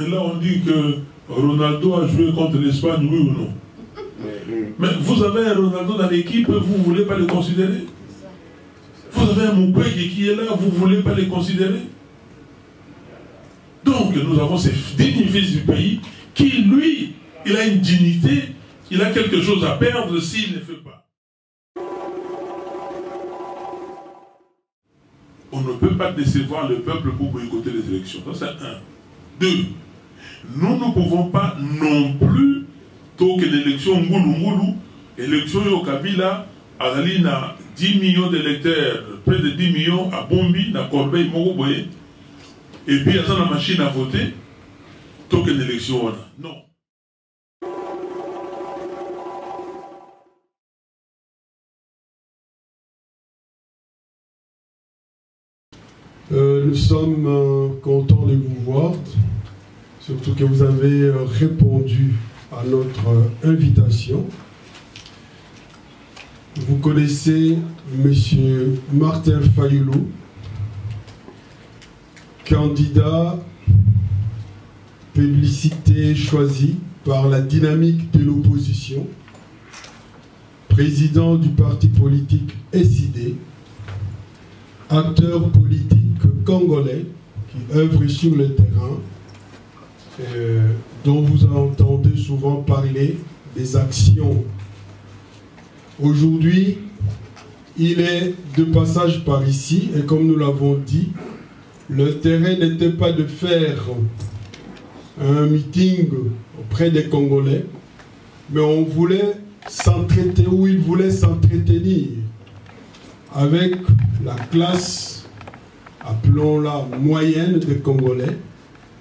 Et là, on dit que Ronaldo a joué contre l'Espagne, oui ou non? Mais vous avez un Ronaldo dans l'équipe, vous ne voulez pas le considérer? Vous avez un Mukwege qui est là, vous ne voulez pas le considérer? Donc, nous avons ces dignes fils du pays qui, lui, il a une dignité, il a quelque chose à perdre s'il ne fait pas. On ne peut pas décevoir le peuple pour boycotter les élections. Ça, c'est un. Deux, nous ne pouvons pas non plus, tant que l'élection Ngoulou, élection au Kabila, Azali na 10 millions d'électeurs, près de 10 millions à Bombi, à Corbeil, Mogoboye, et puis il y a la machine à voter, tant que l'élection, non. Nous sommes contents de vous voir, surtout que vous avez répondu à notre invitation. Vous connaissez M. Martin Fayulu, candidat publicité choisi par la dynamique de l'opposition, président du parti politique SID, acteur politique congolais qui œuvre sur le terrain, dont vous entendez souvent parler des actions. Aujourd'hui, il est de passage par ici et comme nous l'avons dit, le terrain n'était pas de faire un meeting auprès des Congolais, mais on voulait s'entretenir, ou il voulait s'entretenir avec la classe, appelons-la moyenne des Congolais,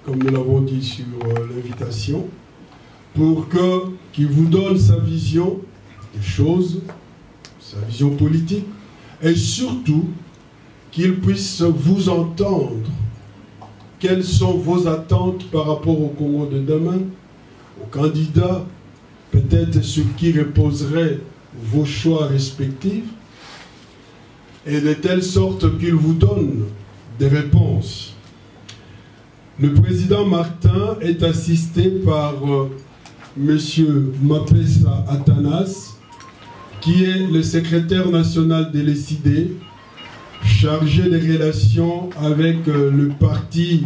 comme nous l'avons dit sur l'invitation, pour qu'il vous donne sa vision des choses, sa vision politique, et surtout qu'il puisse vous entendre. Quelles sont vos attentes par rapport au Congo de demain, aux candidats, peut-être ce qui reposerait vos choix respectifs, et de telle sorte qu'il vous donne des réponses. Le président Martin est assisté par M. Mapesa Atanas, qui est le secrétaire national de l'ECID, chargé des relations avec le parti,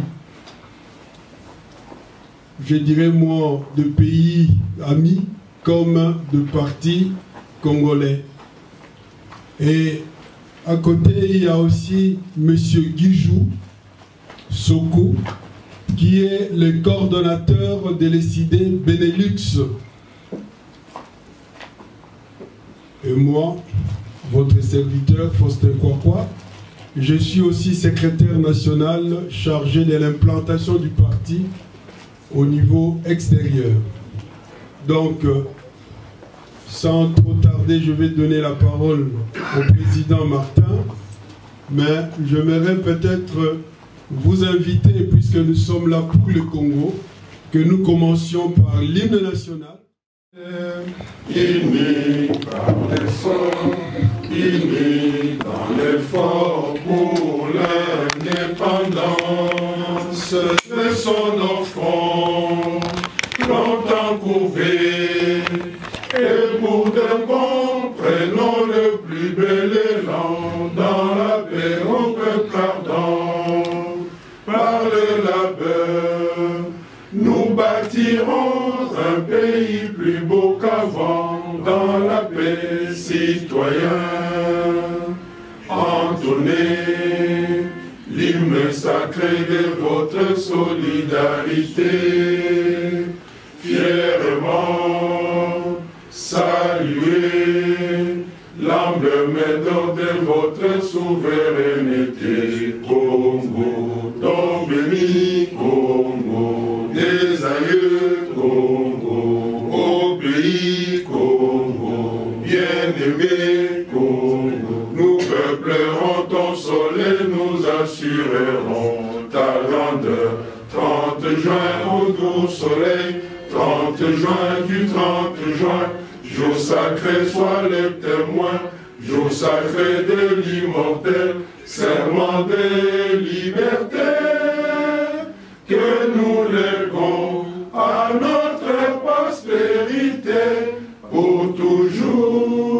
je dirais moi, de pays amis, comme de partis congolais. Et à côté, il y a aussi M. Guijou Soko, qui est le coordonnateur de l'ECID Benelux. Et moi, votre serviteur Faustin Kwakwa, je suis aussi secrétaire national chargé de l'implantation du parti au niveau extérieur. Donc, sans trop tarder, je vais donner la parole au président Martin, mais j'aimerais peut-être vous inviter, puisque nous sommes là pour le Congo, que nous commencions par l'hymne national. Unis par les sons, unis dans l'effort pour l'indépendance, laissons nos fronts longtemps courbés, et pour de bon, prenons le plus bel élan dans la paix au peuple ardent. Par le labeur, nous bâtirons un pays plus beau qu'avant, dans la paix, citoyen. Entonnez l'hymne sacré de votre solidarité, fièrement saluez l'humble méthode de votre souveraineté. Congo, ton béni, Congo, des aïeux, Congo, au pays, Congo, bien-aimé, Congo, nous peuplerons ton soleil, nous assurerons ta grandeur. 30 juin au doux soleil, 30 juin du 30 juin, jour sacré soit le témoin, jour sacré de l'immortel, serment de liberté, que nous les vérité pour toujours.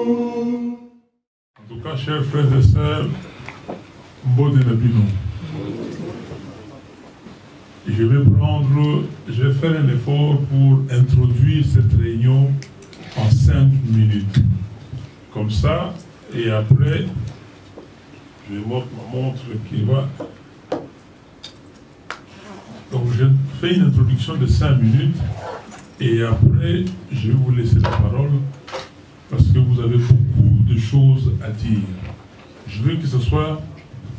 En tout cas, chers frères et sœurs, Mbode Nabino, je vais faire un effort pour introduire cette réunion en 5 minutes. Comme ça, et après, je vais montrer ma montre qui va. Donc, je fais une introduction de 5 minutes et après, je vais vous laisser la parole parce que vous avez beaucoup de choses à dire. Je veux que ce soit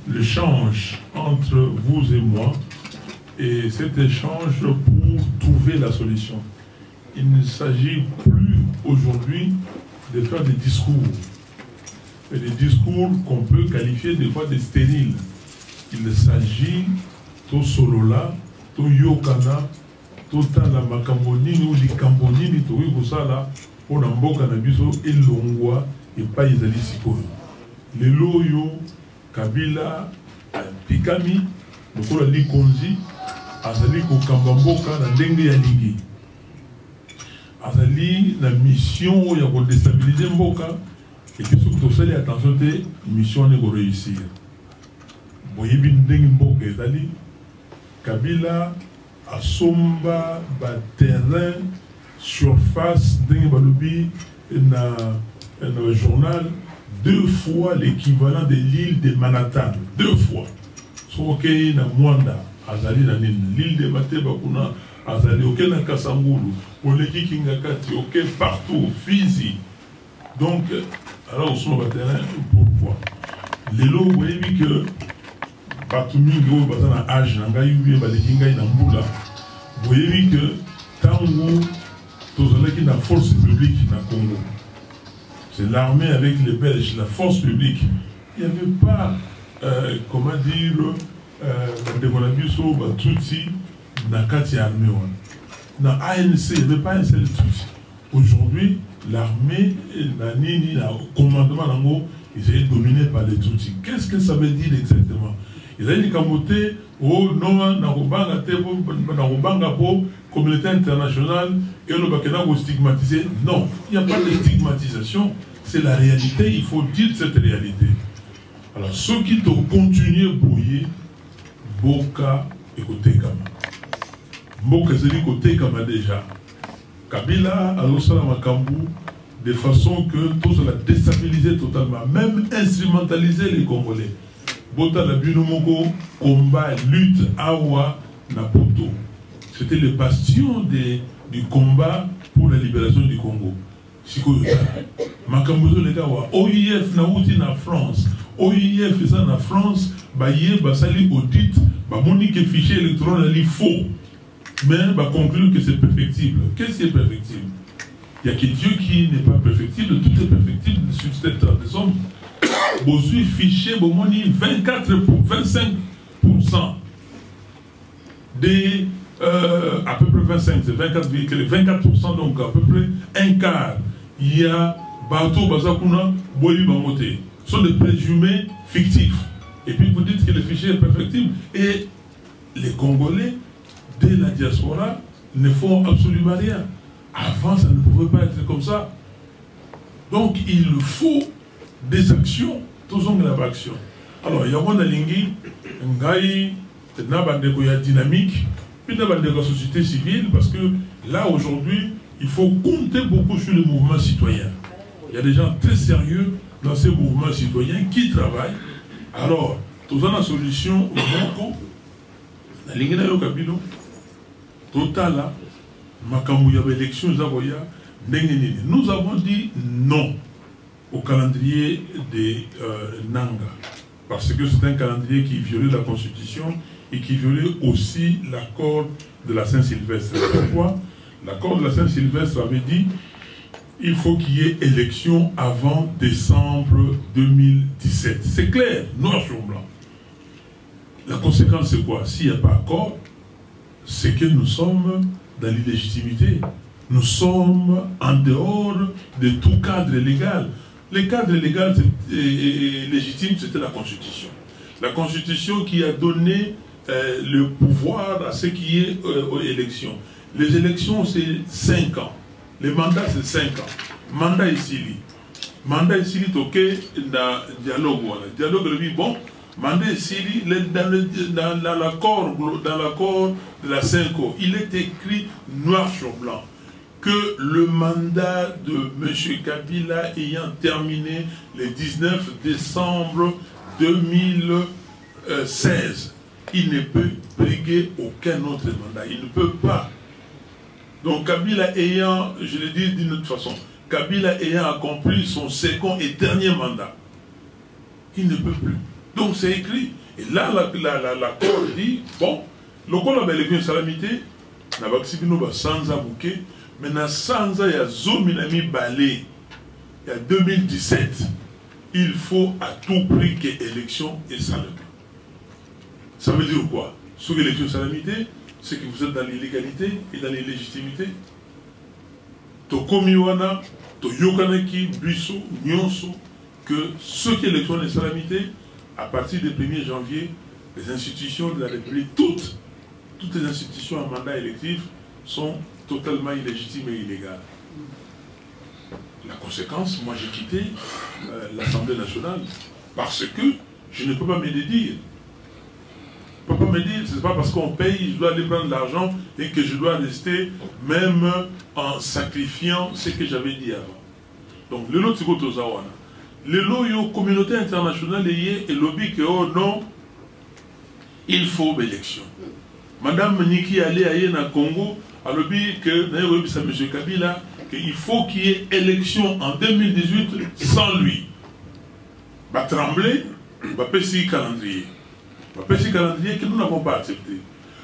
l'échange entre vous et moi et cet échange pour trouver la solution. Il ne s'agit plus aujourd'hui de faire des discours. Et des discours qu'on peut qualifier des fois de stériles. Il s'agit de solola, de yokana, de tala makamoni ou likamboni ni to yukosala pour n'amboka na biso elongwa et pas izali sikoyo. Lelo yo Kabila pikami lokola likonzi azali kokamba mboka na ndenge ya lingi. Azali na mission ya ko déstabiliser mboka. Et puis, ce que vous attention, c'est mission de réussir. Boyebi ndengi mboka ezali Kabila asomba ba terrain surface ndengi balobi na journal 2 fois l'équivalent de l'île de Manhattan. 2 fois. Soke na Mwanda azali na nini l'île de Mateba kuna azali oke na Kasangulu oleki Kingakati oke partout Fizi. Donc, alors, on se met terrain, pourquoi? Les lots, vous voyez que Batumi, vous voyez que âge, vous voyez que tant que vous avez la force publique dans le Congo, c'est l'armée avec les Belges, la force publique. Il n'y avait pas, comment dire, Dekonabiso, Tutsi, Nakati armée. Dans ANC, il n'y avait pas un seul Tutsi. Aujourd'hui, l'armée, le commandement, ils étaient dominés par les Tutsis. Qu'est-ce que ça veut dire exactement? Ils ont dit qu'amoté, oh non, communauté internationale, et le Bakena vous stigmatiser. Non, il n'y a pas de stigmatisation. C'est la réalité, il faut dire cette réalité. Alors, ceux qui t'ont continué à brouiller, Boka et Kotekama. Boka, c'est dit Kotekama déjà. Kabila a lancé la Makambu de façon que tout cela déstabilisé totalement, même instrumentaliser les Congolais. Bota la Binomoko, combat, lutte, Awa, Napoto. C'était le bastion du combat pour la libération du Congo. Makambu les gars, OIF na outi na France, OIF ça na France, baye basali audit, ba monique fichier électoral faux. Mais va conclure que c'est perfectible. Qu'est-ce qui est perfectible? Il n'y a que Dieu qui n'est pas perfectible, tout est perfectible sur cette terre des hommes. Vous fichier, vous money 25% des à peu près 25, c'est 24%, donc à peu près un quart. Il y a Bato Bazakuna, Boyi Bamote. Ce sont des présumés fictifs. Et puis vous dites que le fichier est perfectible. Et les Congolais, dès la diaspora, ne font absolument rien. Avant, ça ne pouvait pas être comme ça. Donc, il faut des actions, tous ont une action. Alors, il y a un lingui, il y a dynamique, puis il y a la société civile, parce que là, aujourd'hui, il faut compter beaucoup sur le mouvement citoyen. Il y a des gens très sérieux dans ces mouvements citoyens qui travaillent. Alors, tous ont la solution au Moko, la ligne de Kabilo, Total, Makamouya, élection, nous avons dit non au calendrier des Nanga, parce que c'est un calendrier qui violait la Constitution et qui violait aussi l'accord de la Saint-Sylvestre. Pourquoi? L'accord de la Saint-Sylvestre avait dit il faut qu'il y ait élection avant décembre 2017. C'est clair, noir sur blanc. La conséquence, c'est quoi? S'il n'y a pas accord, c'est que nous sommes dans l'illégitimité. Nous sommes en dehors de tout cadre légal. Le cadre légal légitime, c'était la Constitution. La Constitution qui a donné le pouvoir à ce qui est aux élections. Les élections, c'est 5 ans. Le mandat, c'est 5 ans. Mandat ici, mandat ici, ok, dans dialogue, voilà. Dialogue, lui, bon, mandat ici, dans l'accord de la 5 ans, il est écrit noir sur blanc que le mandat de M. Kabila ayant terminé le 19 décembre 2016, il ne peut briguer aucun autre mandat. Il ne peut pas. Donc Kabila ayant, je le dis d'une autre façon, Kabila ayant accompli son second et dernier mandat, il ne peut plus. Donc c'est écrit. Et là, l'accord dit, bon, le col a une salamité, n'a pas sans abouquer, mais na Sanza, il y a Zominami Balé, il y a 2017, il faut à tout prix que l'élection est salamée. Ça veut dire quoi? Sur l'élection salamité, c'est que vous êtes dans l'illégalité et dans l'illégitimité. To komiwana, to yokanaki, biso, nyonso, que ce qui est l'élection de salamité, à partir du 1er janvier, les institutions de la République, toutes les institutions à mandat électif sont totalement illégitimes et illégales. La conséquence, moi j'ai quitté l'Assemblée nationale parce que je ne peux pas me dédire. Je ne peux pas me dire, ce n'est pas parce qu'on paye, je dois aller prendre l'argent et que je dois rester même en sacrifiant ce que j'avais dit avant. Donc, le lot de Tozawana. Le lot de communauté internationale et le lobby que, oh non, il faut une élection. Madame Niki allait à Congo, a lobby que, M. Kabila, qu'il faut qu'il y ait élection en 2018 sans lui. Va trembler, va passer calendrier. Va passer calendrier que nous n'avons pas accepté.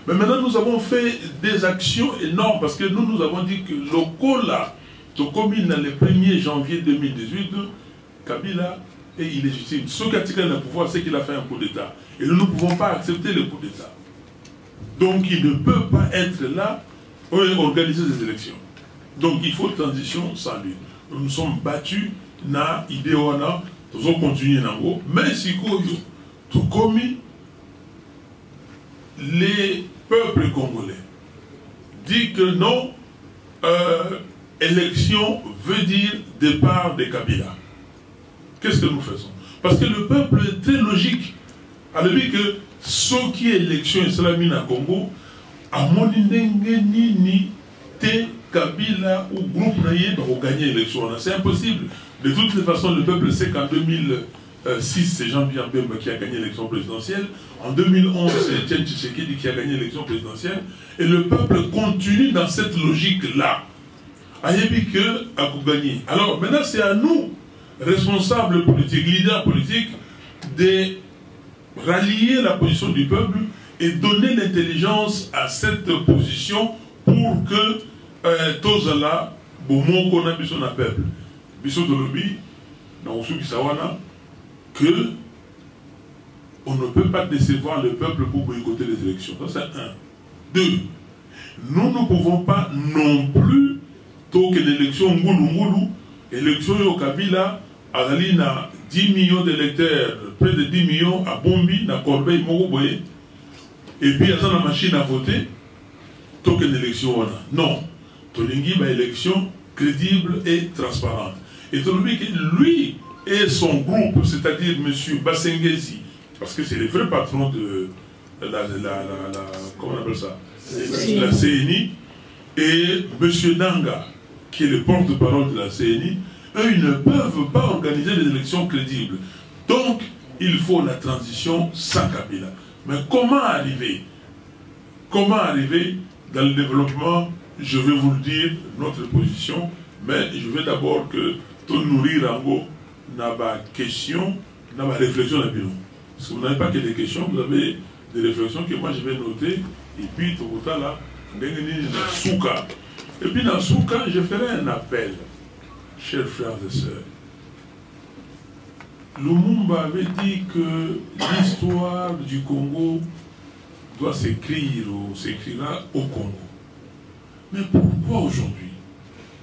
Mais maintenant, nous avons fait des actions énormes parce que nous avons dit que le COLA, le commune le 1er janvier 2018, Kabila est illégitime. Ce qui a tiré le pouvoir, c'est qu'il a fait un coup d'État. Et nous ne pouvons pas accepter le coup d'État. Donc, il ne peut pas être là pour organiser des élections. Donc, il faut transition sans lui. Nous nous sommes battus dans l'idée, nous avons continué dans l'eau. Mais si tout commis, les peuples congolais disent que non, élection veut dire départ de Kabila. Qu'est-ce que nous faisons? Parce que le peuple est très logique. Alors dit que ce qui est élection islamine à Congo, à mon ni te Kabila ou groupe naïe va gagner l'élection. C'est impossible. De toutes les façons, le peuple sait qu'en 2006, c'est Jean-Pierre Bemba qui a gagné l'élection présidentielle. En 2011, c'est Etienne Tshisekedi qui a gagné l'élection présidentielle. Et le peuple continue dans cette logique-là. Ayebi que a gagné. Alors maintenant, c'est à nous, responsables politiques, leaders politiques, de rallier la position du peuple et donner l'intelligence à cette position pour que Tozala, Boumon, qu'on a besoin d'un peuple. Bissot de lobby, dans Osuki Sawana, que on ne peut pas décevoir le peuple pour boycotter les élections. Ça, c'est un. Deux, nous ne pouvons pas non plus, tant que l'élection Ngoulou, élection au Kabila, Azali na 10 millions d'électeurs, près de 10 millions à Bombi, na Corbeil, Mogoboye, et puis il y a la machine à voter, tant que l'élection, non. Tolingi, une élection crédible et transparente. Et Tolingi, lui et son groupe, c'est-à-dire M. Bassengezi, parce que c'est le vrai patron de comment on appelle ça, la CNI, et M. Nanga, qui est le porte-parole de la CNI, eux, ils ne peuvent pas organiser des élections crédibles. Donc, il faut la transition sans Kabila. Mais comment arriver? Comment arriver dans le développement? Je vais vous le dire, notre position, mais je veux d'abord que tout nourrir Rango n'a pas question, n'a pas réflexion à bilan. Parce que vous n'avez pas que des questions, vous avez des réflexions que moi je vais noter, et puis tout ça là, Souka. Et puis dans Souka, je ferai un appel, chers frères et sœurs. Lumumba avait dit que l'histoire du Congo doit s'écrire ou s'écrira au Congo. Mais pourquoi aujourd'hui,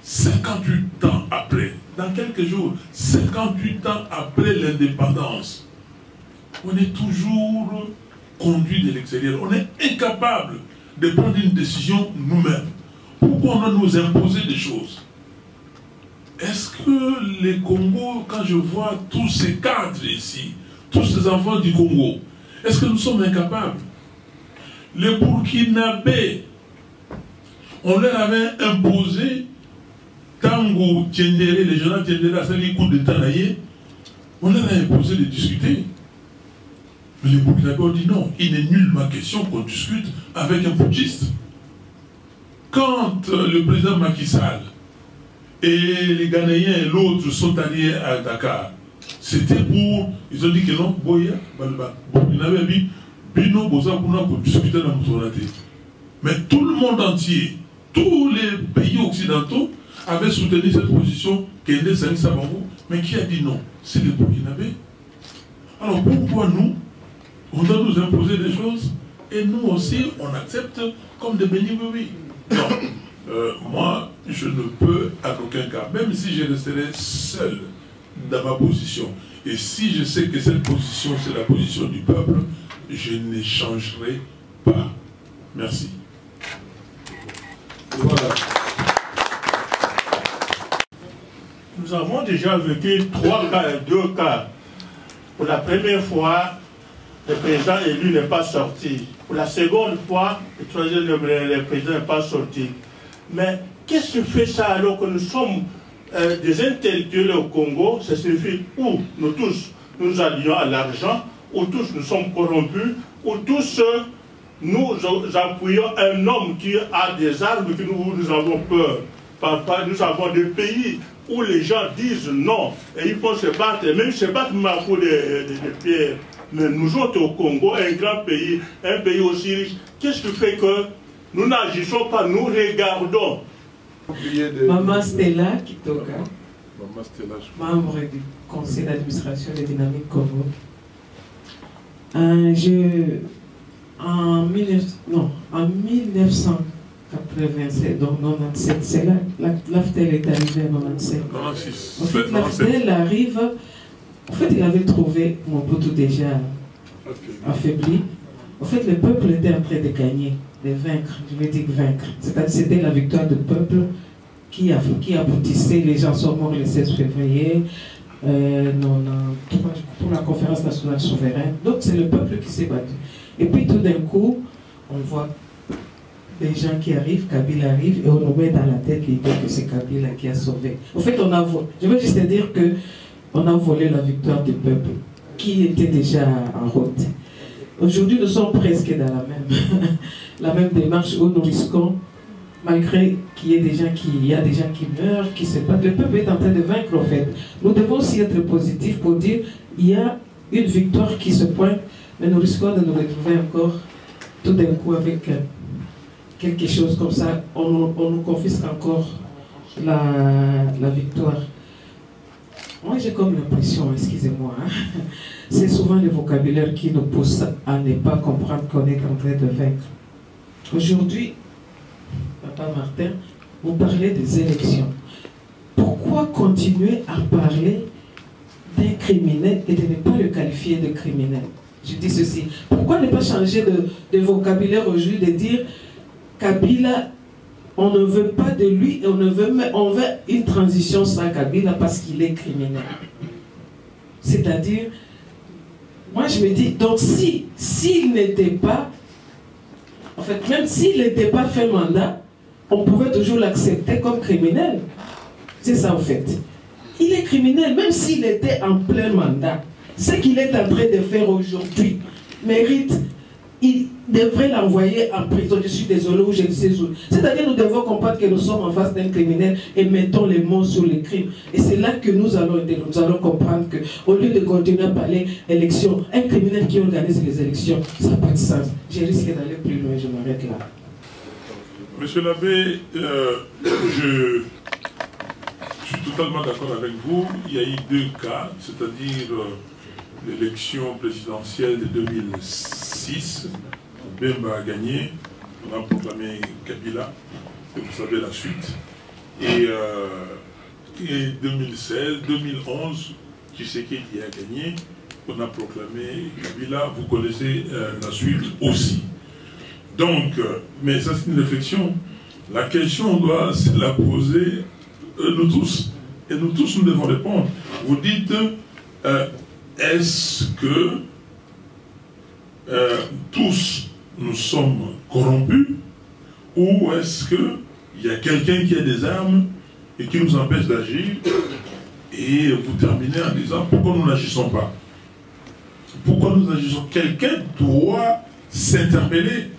58 ans après, dans quelques jours, 58 ans après l'indépendance, on est toujours conduit de l'extérieur. On est incapable de prendre une décision nous-mêmes. Pourquoi on doit nous imposer des choses? est-ce que les Congos, quand je vois tous ces cadres ici, tous ces enfants du Congo, est-ce que nous sommes incapables? Les Burkinabés, on leur avait imposé, Tango Tiendere, les gens Tiendere, c'est les coups de Tanaïe, on leur a imposé de discuter. Mais les Burkinabés ont dit non, il n'est nullement question qu'on discute avec un putschiste. Quand le président Macky Sall et les Ghanéens et l'autre sont allés à Dakar, c'était pour... Ils ont dit que non, Boya, Burkinabé dit, Bino Boza pour discuter dans notre. Mais tout le monde entier, tous les pays occidentaux avaient soutenu cette position Kende Sani Sabango, mais qui a dit non? C'est les Burkinabés. Alors pourquoi nous, on doit nous imposer des choses et nous aussi, on accepte comme des bénis-oui? Non, moi, je ne peux à aucun cas, même si je resterai seul dans ma position, et si je sais que cette position, c'est la position du peuple, je n'échangerai pas. Merci. Voilà. Nous avons déjà vécu 3 cas et 2 cas. Pour la première fois, le président élu n'est pas sorti. Pour la seconde fois, le troisième, le président n'est pas sorti. Mais qu'est-ce qui fait ça alors que nous sommes des intellectuels au Congo? Ça signifie où nous tous nous allions à l'argent, où tous nous sommes corrompus, où tous nous appuyons un homme qui a des armes, que nous avons peur. Parfois, nous avons des pays où les gens disent non, et ils vont se battre, et même se battre à coup de pierre. Mais nous autres au Congo, un grand pays, un pays aussi riche, qu'est-ce qui fait que nous n'agissons pas, nous regardons? Maman Stella Kitoka, membre du conseil d'administration de Dynamique Congo. En 1987, donc 97, c'est là l'AFTEL est arrivé en 97. En fait, l'AFTEL arrive, en fait, il avait trouvé Mobutu déjà affaibli. En fait, le peuple était en train de gagner, de vaincre, je veux dire vaincre. C'était la victoire du peuple qui aboutissait, les gens sont morts le 16 février, pour la conférence nationale souveraine. Donc c'est le peuple qui s'est battu. Et puis tout d'un coup, on voit des gens qui arrivent, Kabila arrive, et on nous met dans la tête l'idée que c'est Kabila qui a sauvé. En fait, je veux juste dire qu'on a volé la victoire du peuple, qui était déjà en route. Aujourd'hui, nous sommes presque dans la même démarche où nous risquons, malgré qu'il y ait des gens qui meurent, qui se battent, le peuple est en train de vaincre en fait. Nous devons aussi être positifs pour dire il y a une victoire qui se pointe, mais nous risquons de nous retrouver encore tout d'un coup avec quelque chose comme ça. On nous confisque encore la victoire. Moi j'ai comme l'impression, excusez-moi, hein, c'est souvent le vocabulaire qui nous pousse à ne pas comprendre qu'on est en train de vaincre. Aujourd'hui, Papa Martin, vous parlez des élections. Pourquoi continuer à parler d'un criminel et de ne pas le qualifier de criminel? Je dis ceci. Pourquoi ne pas changer de vocabulaire aujourd'hui, de dire Kabila, on ne veut pas de lui et on veut une transition sans Kabila parce qu'il est criminel. C'est-à-dire, moi je me dis, donc s'il n'était pas, en fait, même s'il n'était pas fait mandat, on pouvait toujours l'accepter comme criminel. C'est ça en fait. Il est criminel, même s'il était en plein mandat. Ce qu'il est en train de faire aujourd'hui mérite, il devrait l'envoyer en prison. Je suis désolé, ou je ne sais où. C'est-à-dire nous devons comprendre que nous sommes en face d'un criminel et mettons les mots sur les crimes. Et c'est là que nous allons comprendre qu'au lieu de continuer à parler élections, un criminel qui organise les élections, ça n'a pas de sens. Je risque d'aller plus loin, je m'arrête là. Monsieur l'abbé, je suis totalement d'accord avec vous. Il y a eu 2 cas, c'est-à-dire l'élection présidentielle de 2006, Bemba a gagné, on a proclamé Kabila, et vous savez la suite. Et 2016, 2011, Tshisekedi a gagné, on a proclamé Kabila, vous connaissez la suite aussi. Donc, mais ça c'est une réflexion. La question, on doit se la poser nous tous. et nous tous nous devons répondre. Vous dites, est-ce que tous nous sommes corrompus, ou est-ce qu'il y a quelqu'un qui a des armes et qui nous empêche d'agir? Et vous terminez en disant, pourquoi nous n'agissons pas? Pourquoi nous agissons? Quelqu'un doit s'interpeller.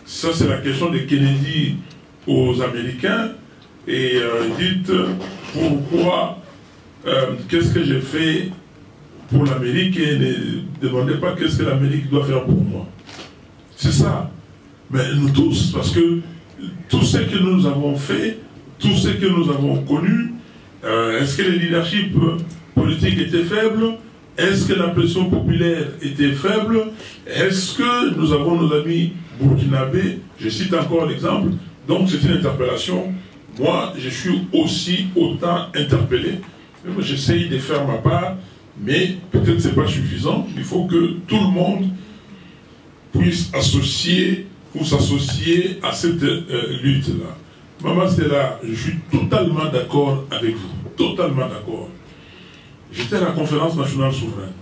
Ça, c'est la question de Kennedy aux Américains. Et dites, pourquoi, qu'est-ce que j'ai fait pour l'Amérique, et ne demandez pas qu'est-ce que l'Amérique doit faire pour moi. C'est ça. Mais nous tous, parce que tout ce que nous avons fait, tout ce que nous avons connu, est-ce que le leadership politique était faible? Est-ce que la pression populaire était faible? Est-ce que nous avons nos amis burkinabés? Je cite encore l'exemple. Donc c'est une interpellation. Moi, je suis aussi autant interpellé. J'essaye de faire ma part, mais peut-être que ce n'est pas suffisant. Il faut que tout le monde puisse associer ou s'associer à cette lutte-là. Maman Stella, je suis totalement d'accord avec vous. Totalement d'accord. J'étais à la conférence nationale souveraine.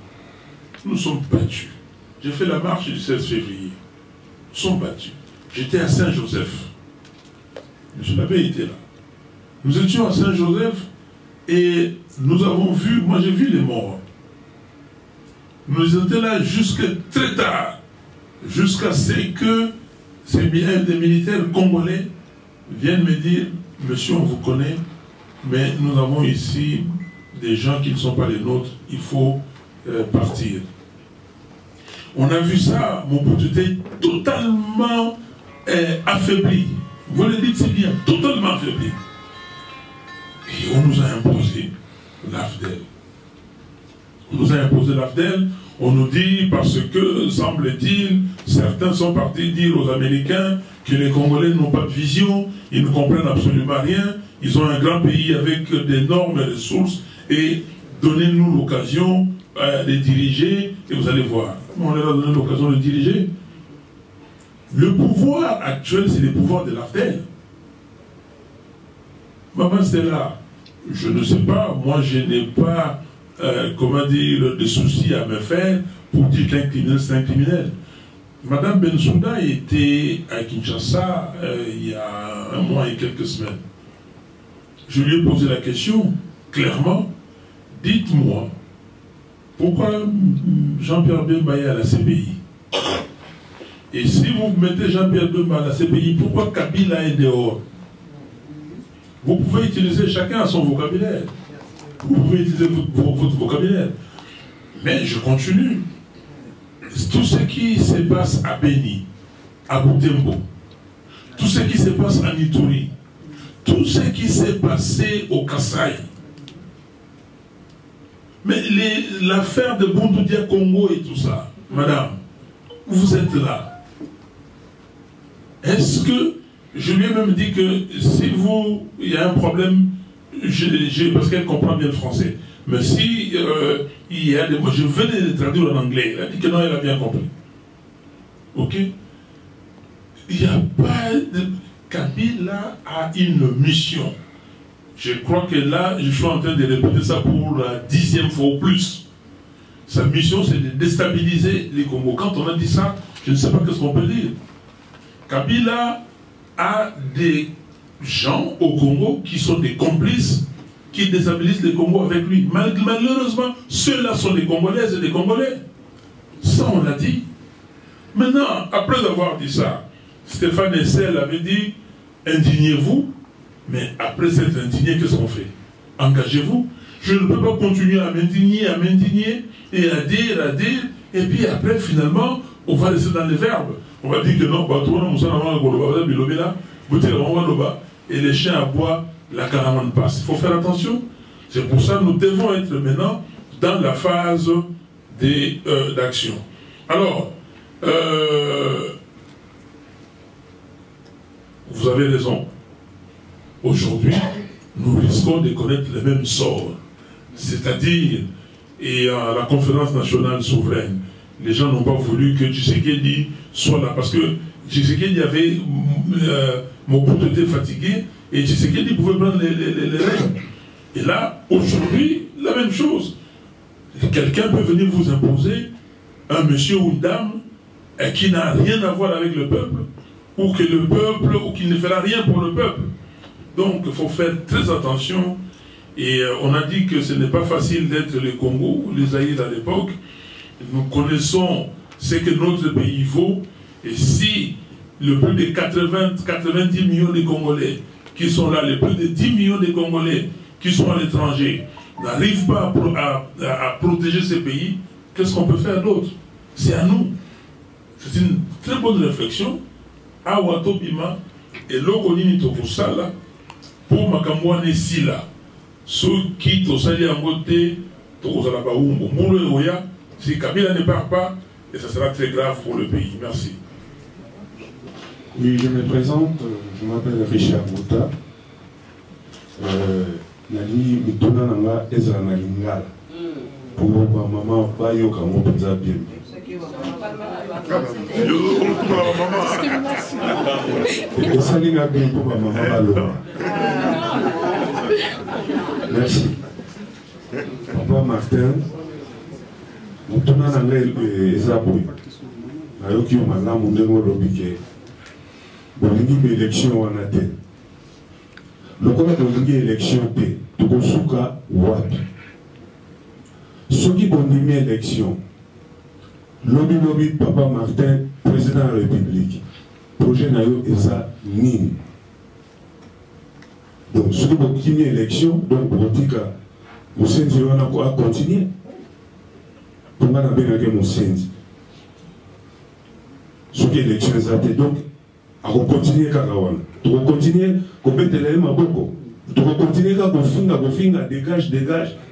Nous sommes battus. J'ai fait la marche du 16 février. Nous sommes battus. J'étais à Saint-Joseph. M. Labbé était là. Nous étions à Saint-Joseph et nous avons vu, moi j'ai vu les morts. Nous étions là jusqu'à très tard, jusqu'à ce que des militaires congolais viennent me dire, monsieur, on vous connaît, mais nous avons ici des gens qui ne sont pas les nôtres, il faut partir. On a vu ça, mon était totalement affaibli. Vous le dites si bien, totalement affaibli. Et on nous a imposé l'AFDEL. On nous a imposé l'AFDEL. On nous dit, parce que, semble-t-il, certains sont partis dire aux Américains que les Congolais n'ont pas de vision, ils ne comprennent absolument rien, ils ont un grand pays avec d'énormes ressources, et donnez-nous l'occasion de diriger, et vous allez voir. On leur a donné l'occasion de diriger. Le pouvoir actuel, c'est le pouvoir de l'AFDEL. Maman Stella, je ne sais pas, moi je n'ai pas, comment dire, de soucis à me faire pour dire qu'un criminel, c'est un criminel. Madame Bensouda était à Kinshasa il y a un mois et quelques semaines. Je lui ai posé la question, clairement, dites-moi, pourquoi Jean-Pierre Bemba est à la CPI? Et si vous mettez Jean-Pierre Bemba à la CPI, pourquoi Kabila est dehors? Vous pouvez utiliser chacun à son vocabulaire. Vous pouvez utiliser votre vocabulaire. Mais je continue. Tout ce qui se passe à Beni, à Butembo, tout ce qui se passe à Ituri, tout ce qui s'est passé au Kasaï, mais l'affaire de Bundoudia Congo et tout ça, madame, vous êtes là. Est-ce que, je lui ai même dit que si il y a un problème, parce qu'elle comprend bien le français, mais si il y a des mots, je venais de traduire en anglais, elle a dit que non, elle a bien compris. Ok? Il n'y a pas de... Kabila a une mission. Je crois que là, je suis en train de répéter ça pour la 10e fois ou plus. Sa mission, c'est de déstabiliser les Congos. Quand on a dit ça, je ne sais pas ce qu'on peut dire. Kabila a des gens au Congo qui sont des complices qui déstabilisent les Congos avec lui. Malheureusement, ceux-là sont des Congolaises et des Congolais. Ça, on l'a dit. Maintenant, après avoir dit ça, Stéphane Essel avait dit, indignez-vous, mais après s'être indigné, qu'est-ce qu'on fait? Engagez-vous. Je ne peux pas continuer à m'indigner et à dire, et puis après, finalement, on va rester dans les verbes. On va dire que non, et les chiens aboient, la caravane passe. Il faut faire attention. C'est pour ça que nous devons être maintenant dans la phase d'action. Alors, vous avez raison. Aujourd'hui, nous risquons de connaître le même sort. C'est-à-dire, et à la conférence nationale souveraine, les gens n'ont pas voulu que Tshisekedi soit là, parce que Tshisekedi avait, Mobutu était fatigué, et Tshisekedi pouvait prendre les règnes. Et là, aujourd'hui, la même chose. Quelqu'un peut venir vous imposer un monsieur ou une dame qui n'a rien à voir avec le peuple, ou que le peuple, ou qui ne fera rien pour le peuple. Donc, il faut faire très attention. Et on a dit que ce n'est pas facile d'être le Congo, ou les Zaïre à l'époque. Nous connaissons ce que notre pays vaut. Et si le plus de 90 millions de Congolais qui sont là, les plus de 10 millions de Congolais qui sont à l'étranger, n'arrivent pas à protéger ces pays, qu'est-ce qu'on peut faire d'autre? C'est à nous. C'est une très bonne réflexion. À Watobima, et l'Okonini Tokosala, pour Makamouane Sila, ceux qui tosali en côté, Tokosala Baoumbo, Moulou et Oya, si Kabila ne part pas, et ça sera très grave pour le pays. Merci. Oui, je me présente, je m'appelle Richard Mouta. Nani mituna nanga ezala na lingala pour ma maman bayo kango penza bien. Esali na bien pour ma maman balo. Merci. Papa Martin, mituna nanga ezaboy. Nayoki o malamu ndengo lobike. Bolingi be élection wana te. Lokola bolingi élection te, tokosuka wapi. Soki bondimi élection, lobi Papa Martin, président de la République, projet na yo eza nini. Donc soki bondimi élection, donc botika Moussenzi wana ko a continuer. Ponga na benake Moussenzi. Soki élection eza te, donc à continuer kaka wana. Tu vas continuer à mettre maboko. Tu vas continuer à gofinga, dégage,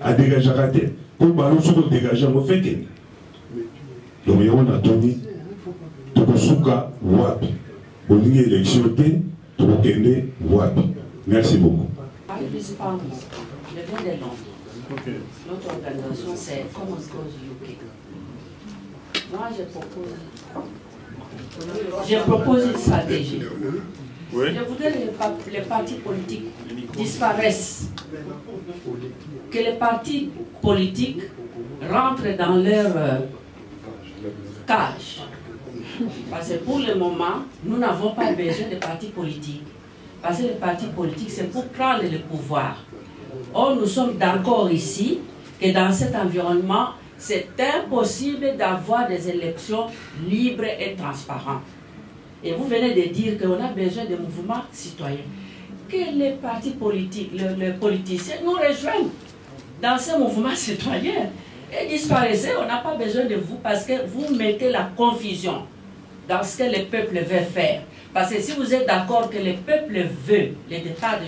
à dégager à rater. Pour ballon sur le dégager, on fait que. Donc, il y a un atoni. Tu vas souka wapi. Au ligne élection, tu vas kende wapi. Merci beaucoup. Je viens de Londres. Notre organisation, c'est Common Cause UK. Moi, je propose une stratégie. Oui. Je voudrais que les partis politiques disparaissent. Que les partis politiques rentrent dans leur cage. Parce que pour le moment, nous n'avons pas besoin de partis politiques. Parce que les partis politiques, c'est pour prendre le pouvoir. Or, nous sommes d'accord ici que dans cet environnement, c'est impossible d'avoir des élections libres et transparentes. Et vous venez de dire qu'on a besoin de mouvements citoyens. Que les partis politiques, les politiciens nous rejoignent dans ce mouvement citoyen. Et disparaissez, on n'a pas besoin de vous parce que vous mettez la confusion dans ce que le peuple veut faire. Parce que si vous êtes d'accord que le peuple veut le départ de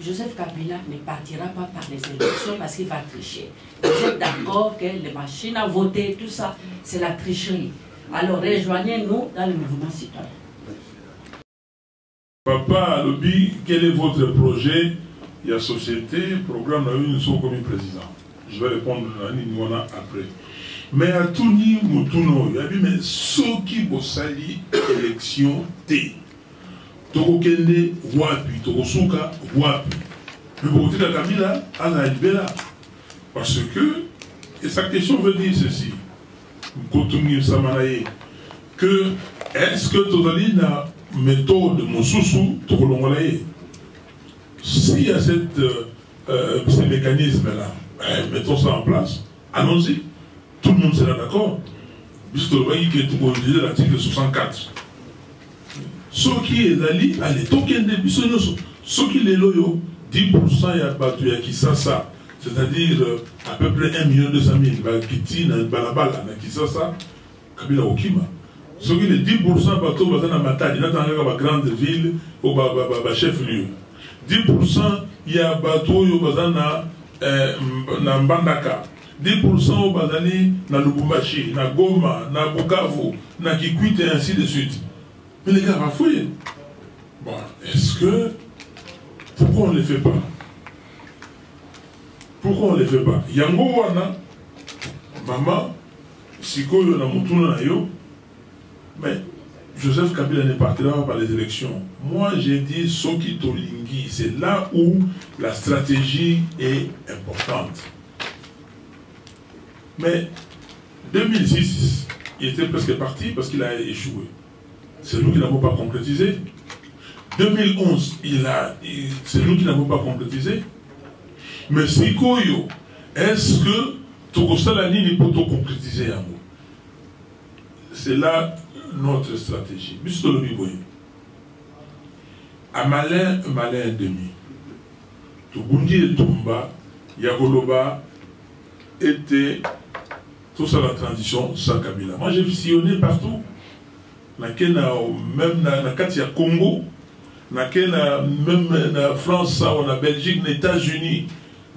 Joseph Kabila ne partira pas par les élections parce qu'il va tricher. Vous êtes d'accord que les machines à voter, tout ça, c'est la tricherie. Alors rejoignez-nous dans le mouvement citoyen. Papa Lobby, quel est votre projet? Il y a société, programme, nous sommes comme président. Je vais répondre à Niniwana après. Mais à Touni Moutuno, il y a dit, mais ceux qui bossali élection T. Tokokende wapi, Tokosuka wapi. Mais pour dire à Kabila, à la Libéla. Parce que, et sa question veut dire ceci, que est-ce que Totali n'a méthode Moussoussou Tokolongolaye? S'il y a ces mécanismes-là, mettons ça en place, allons-y. Tout le monde sera d'accord. Puisque le voyez que tu peux utiliser l'article 64. Ce qui est allé, allez, token de bisognos, ce qui est loyo, 10% ya batu ya Kisasa, c'est-à-dire à peu près 1 200 000, Kiti, Balabala, na Kisasa, Kabila Okima. Ce qui est 10% bateau, bazana Matadi, n'a pas de grande ville, ou chef-lieu. 10% ya bateau, yo bazana na Mbandaka. 10% au bazali na Lubumbashi, na Goma, na Bukavu, na Kikwit et ainsi de suite. Mais les gars, rafouillez. Bon, est-ce que... Pourquoi on ne les fait pas? Pourquoi on ne les fait pas? Yango wana, maman, sikoyo na mutuna na yo, mais Joseph Kabila ne partira pas par les élections. Moi, j'ai dit Soki Tolingi. C'est là où la stratégie est importante. Mais 2006, il était presque parti parce qu'il a échoué. C'est nous qui n'avons pas concrétisé. 2011, c'est nous qui n'avons pas concrétisé. Mais Sikoyo, est-ce que Tokosalani n'est pas concrétisé à nous? C'est là notre stratégie. Monsieur le Biboye, à malin demi, Tobundi et Tumba, Yagoloba était tout ça la transition sans Kabila. Moi j'ai sillonné partout. Même dans Katia Congo, même en France, en Belgique, en États-Unis,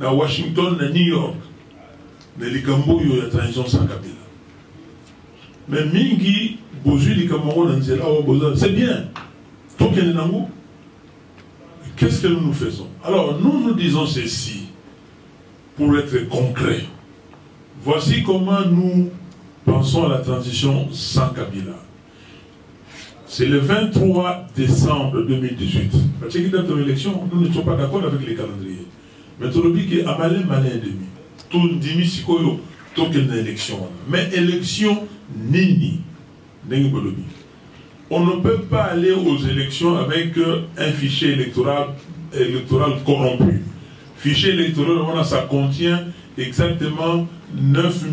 en Washington, en New York. Mais les Gambo, il y a la transition sans Kabila. Mais Mingi, Bozu, les Cameroun, c'est bien. Tout qu'il y a qu'est-ce que nous faisons? Alors, nous disons ceci, pour être concret. Voici comment nous pensons à la transition sans Kabila. C'est le 23 décembre 2018. Parce que dans l'élection, nous ne sommes pas d'accord avec les calendriers. Mais tout le monde est à malin et demi. Tout le monde est tout une élection. Mais élection, nini. On ne peut pas aller aux élections avec un fichier électoral corrompu. Fichier électoral, ça contient exactement 9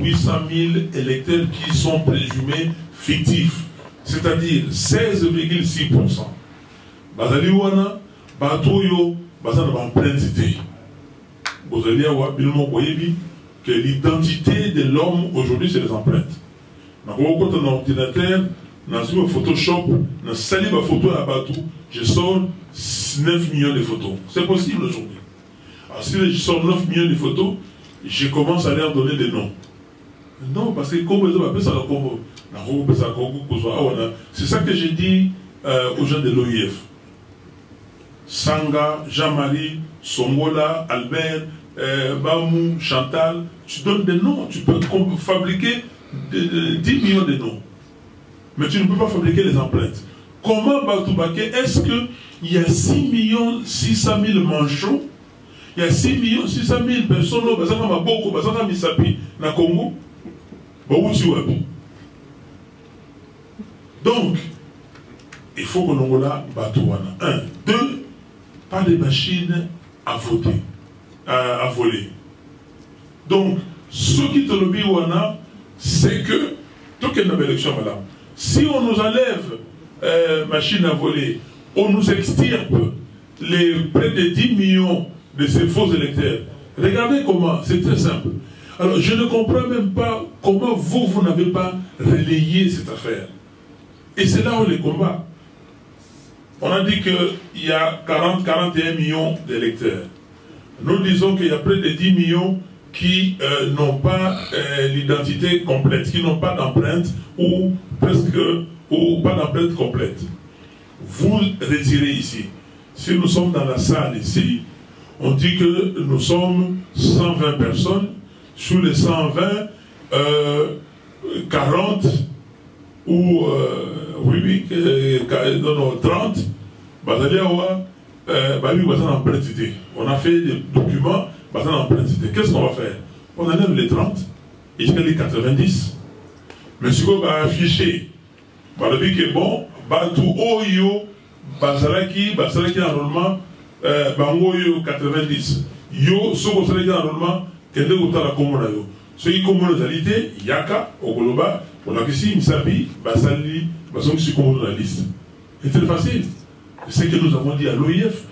800 000 électeurs qui sont présumés fictifs. C'est-à-dire 16,6%. Bazali wana, batoyo, bazana empreinte. Bozali awa, bilmo boyebi, que l'identité de l'homme aujourd'hui c'est les empreintes. Dans un ordinateur, dans une Photoshop, dans une photo à Batou, je sors 9 millions de photos. C'est possible aujourd'hui. Alors si je sors 9 millions de photos, je commence à leur donner des noms. Non, parce que comme ils appellent ça le Congo. C'est ça que j'ai dit aux gens de l'OIF. Sanga, Jean-Marie, Songola, Albert, Bamou, Chantal, tu donnes des noms, tu peux fabriquer 10 millions de noms. Mais tu ne peux pas fabriquer les empreintes. Comment Batoubake, est-ce qu'il y a 6 600 000 manchots, il y a 6 600 000 personnes, Bazanga Maboko, Bazanga Misapi, na Congo, Baouti. Donc, il faut que nous la batouana. 1. 2. Pas de machines à voter, à voler. Donc, ce qui te le dit, c'est que, tout qu'il y a une élection, madame, si on nous enlève machines à voler, on nous extirpe les près de 10 millions de ces faux électeurs. Regardez comment, c'est très simple. Alors, je ne comprends même pas comment vous n'avez pas relayé cette affaire. Et c'est là où les combats. On a dit qu'il y a 40-41 millions d'électeurs. Nous disons qu'il y a près de 10 millions qui n'ont pas l'identité complète, qui n'ont pas d'empreinte ou presque ou pas d'empreinte complète. Vous retirez ici. Si nous sommes dans la salle ici, on dit que nous sommes 120 personnes. Sur les 120, 40 ou 30, on a fait des documents, qu'est-ce qu'on va faire? On enlève les 30 et jusqu'à les 90. Mais si on va afficher, on dit que bon, tout Oyo, Bazalaki normalement, Bangoyo 90. Yo, Soko Salaki normalement, Kende Outala Komonayo. Ceux qui communent les alités, Yaka, Ogoloba, on a ici Misabi, Basali, Basong Sikomo dans la liste. C'est très facile. C'est ce que nous avons dit à l'OIF.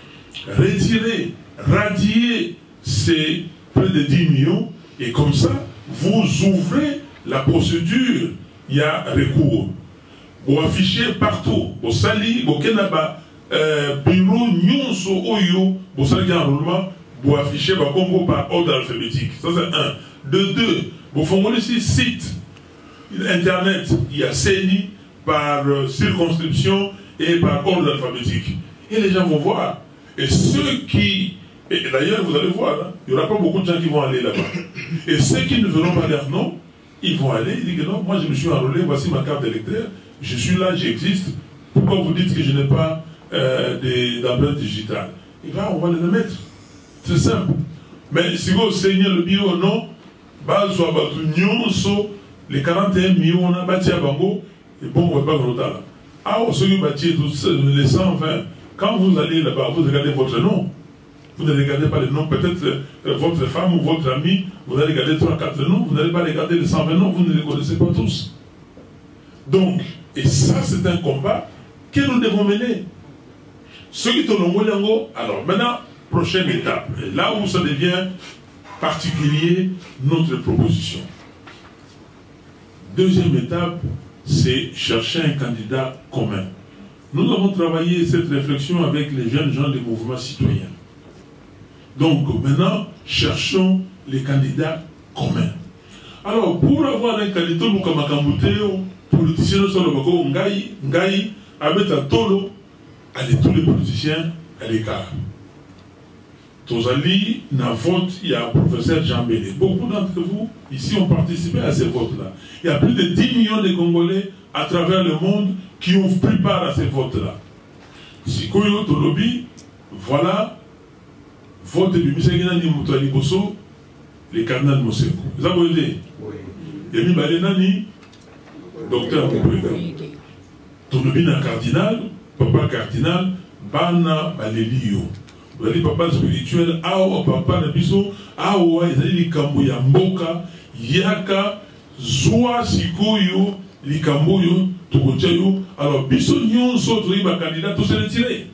Retirer, radier ces près de 10 millions, et comme ça, vous ouvrez la procédure. Il y a recours. Vous affichez partout. Vous sali, vous kenaba, bureau, nyonso, oyo, vous sali enrôlement, vous affichez par Congo par ordre alphabétique. Ça c'est un. De deux, vous faites ici site internet, il y a CENI par circonscription et par ordre alphabétique. Et les gens vont voir. Et ceux qui... Et d'ailleurs, vous allez voir, hein, il n'y aura pas beaucoup de gens qui vont aller là-bas. Et ceux qui ne verront pas leur nom, ils vont aller, ils disent que non, moi je me suis enrôlé, voici ma carte d'électeur, je suis là, j'existe, pourquoi vous dites que je n'ai pas d'empreinte digitale? Et là, on va les mettre. C'est simple. Mais si vous enseignez le bio, non, les 41 millions, on a bâti à Bango, et bon, on ne va pas voter là. Ah, on s'est bâti les 120. Quand vous allez là-bas, vous regardez votre nom. Vous ne regardez pas les noms, peut-être votre femme ou votre ami, vous allez regarder 3-4 noms, vous n'allez pas regarder les 120 noms, vous ne les connaissez pas tous. Donc, et ça, c'est un combat que nous devons mener. Ceux qui sont alors maintenant, prochaine étape, et là où ça devient particulier, notre proposition. Deuxième étape, c'est chercher un candidat commun. Nous avons travaillé cette réflexion avec les jeunes gens des mouvements citoyens. Donc maintenant, cherchons les candidats communs. Alors, pour avoir un candidat, politicien, Ngaï, avec un tolo, allez tous les politiciens à l'écart. Tozali, na vote, il y a le professeur Jean Béné. Beaucoup d'entre vous, ici, ont participé à ces votes-là. Il y a plus de 10 millions de Congolais à travers le monde qui ont pris part à ces votes-là. Sikoyo Tolobi, voilà, vote de Misegina Nimutani Bosso, les cardinals Moseko. Vous avez voté? Oui. Yemi Balenani, docteur Moupouéga. Tolobi na cardinal, papa cardinal, Bana Balelio. Vous avez papa spirituel, Awa papa Nabiso, Awa, ils ont dit Kamboya Mboka, Yaka, Zoa Sikoyo, Likamboyo, Tokochayo. Alors, Biso Nyon Sotri, ma candidat, tout s'est retiré.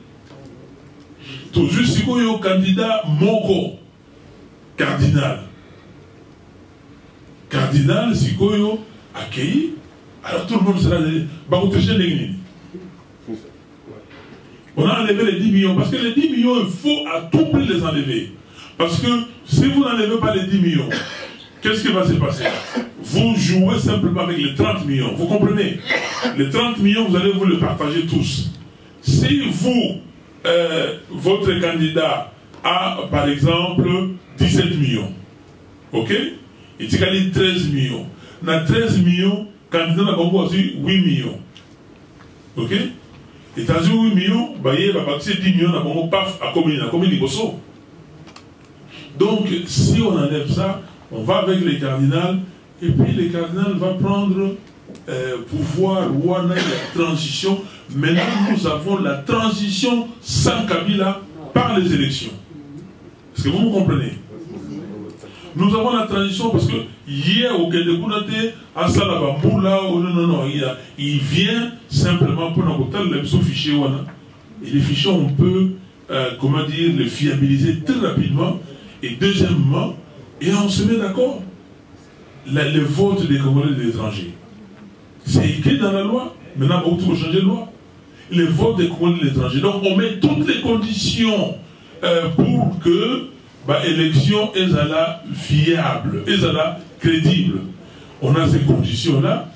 Tout juste Sikoyo, candidat Moko, cardinal. Cardinal, Sikoyo, accueilli. Alors, tout le monde sera dit, on a enlevé les 10 millions, parce que les 10 millions, il faut à tout prix les enlever. Parce que si vous n'enlevez pas les 10 millions, qu'est-ce qui va se passer? Vous jouez simplement avec les 30 millions. Vous comprenez? Les 30 millions, vous allez vous les partager tous. Si vous, votre candidat a, par exemple, 17 millions, ok? Et tu gagnes 13 millions. Dans 13 millions, candidat n'a pas aussi 8 millions. Ok? Et tu as 8 millions, il va passer 10 millions à paf, à combien de bosso. Donc, si on enlève ça, on va avec les cardinals, et puis les cardinals vont prendre pouvoir, ou on a la transition. Maintenant, nous avons la transition sans Kabila par les élections. Est-ce que vous me comprenez? Nous avons la transition parce que hier, au Quai de Kounate, à Salabamboula, non, il vient simplement pour nous les fichiers. Et les fichiers, on peut, comment dire, les fiabiliser très rapidement. Et deuxièmement, et on se met d'accord, le vote des Congolais de l'étranger. C'est écrit dans la loi. Maintenant, on va changer de loi. Le vote des Congolais de l'étranger. Donc, on met toutes les conditions pour que l'élection est viable, est crédible. On a ces conditions-là.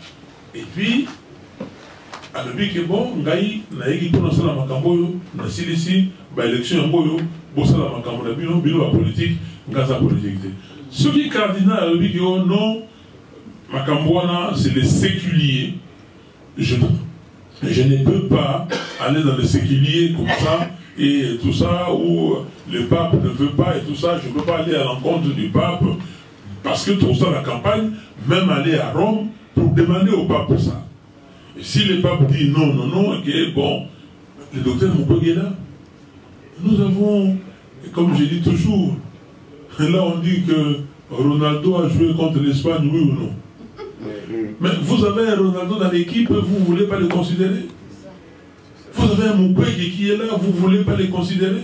Et puis, à l'objet que bon, Ngaï, Naïki, pour nous, la Makamboyo, Nassilisi, l'élection en Boyo, Bossala Makamboyo, Bino, la politique, Ngaza politique. Ce qui est cardinal, à l'objet que non, Makamboana, c'est les séculiers. Je ne peux pas aller dans les séculiers comme ça. Et tout ça, où le pape ne veut pas et tout ça, je ne peux pas aller à l'encontre du pape, parce que tout ça, la campagne, même aller à Rome, pour demander au pape ça. Et si le pape dit non, ok, bon, le docteur Moupouéga est là. Nous avons, comme je dis toujours, là on dit que Ronaldo a joué contre l'Espagne, oui ou non? Mais vous avez un Ronaldo dans l'équipe, vous ne voulez pas le considérer? Vous avez un Moupouéga qui est là, vous ne voulez pas les considérer?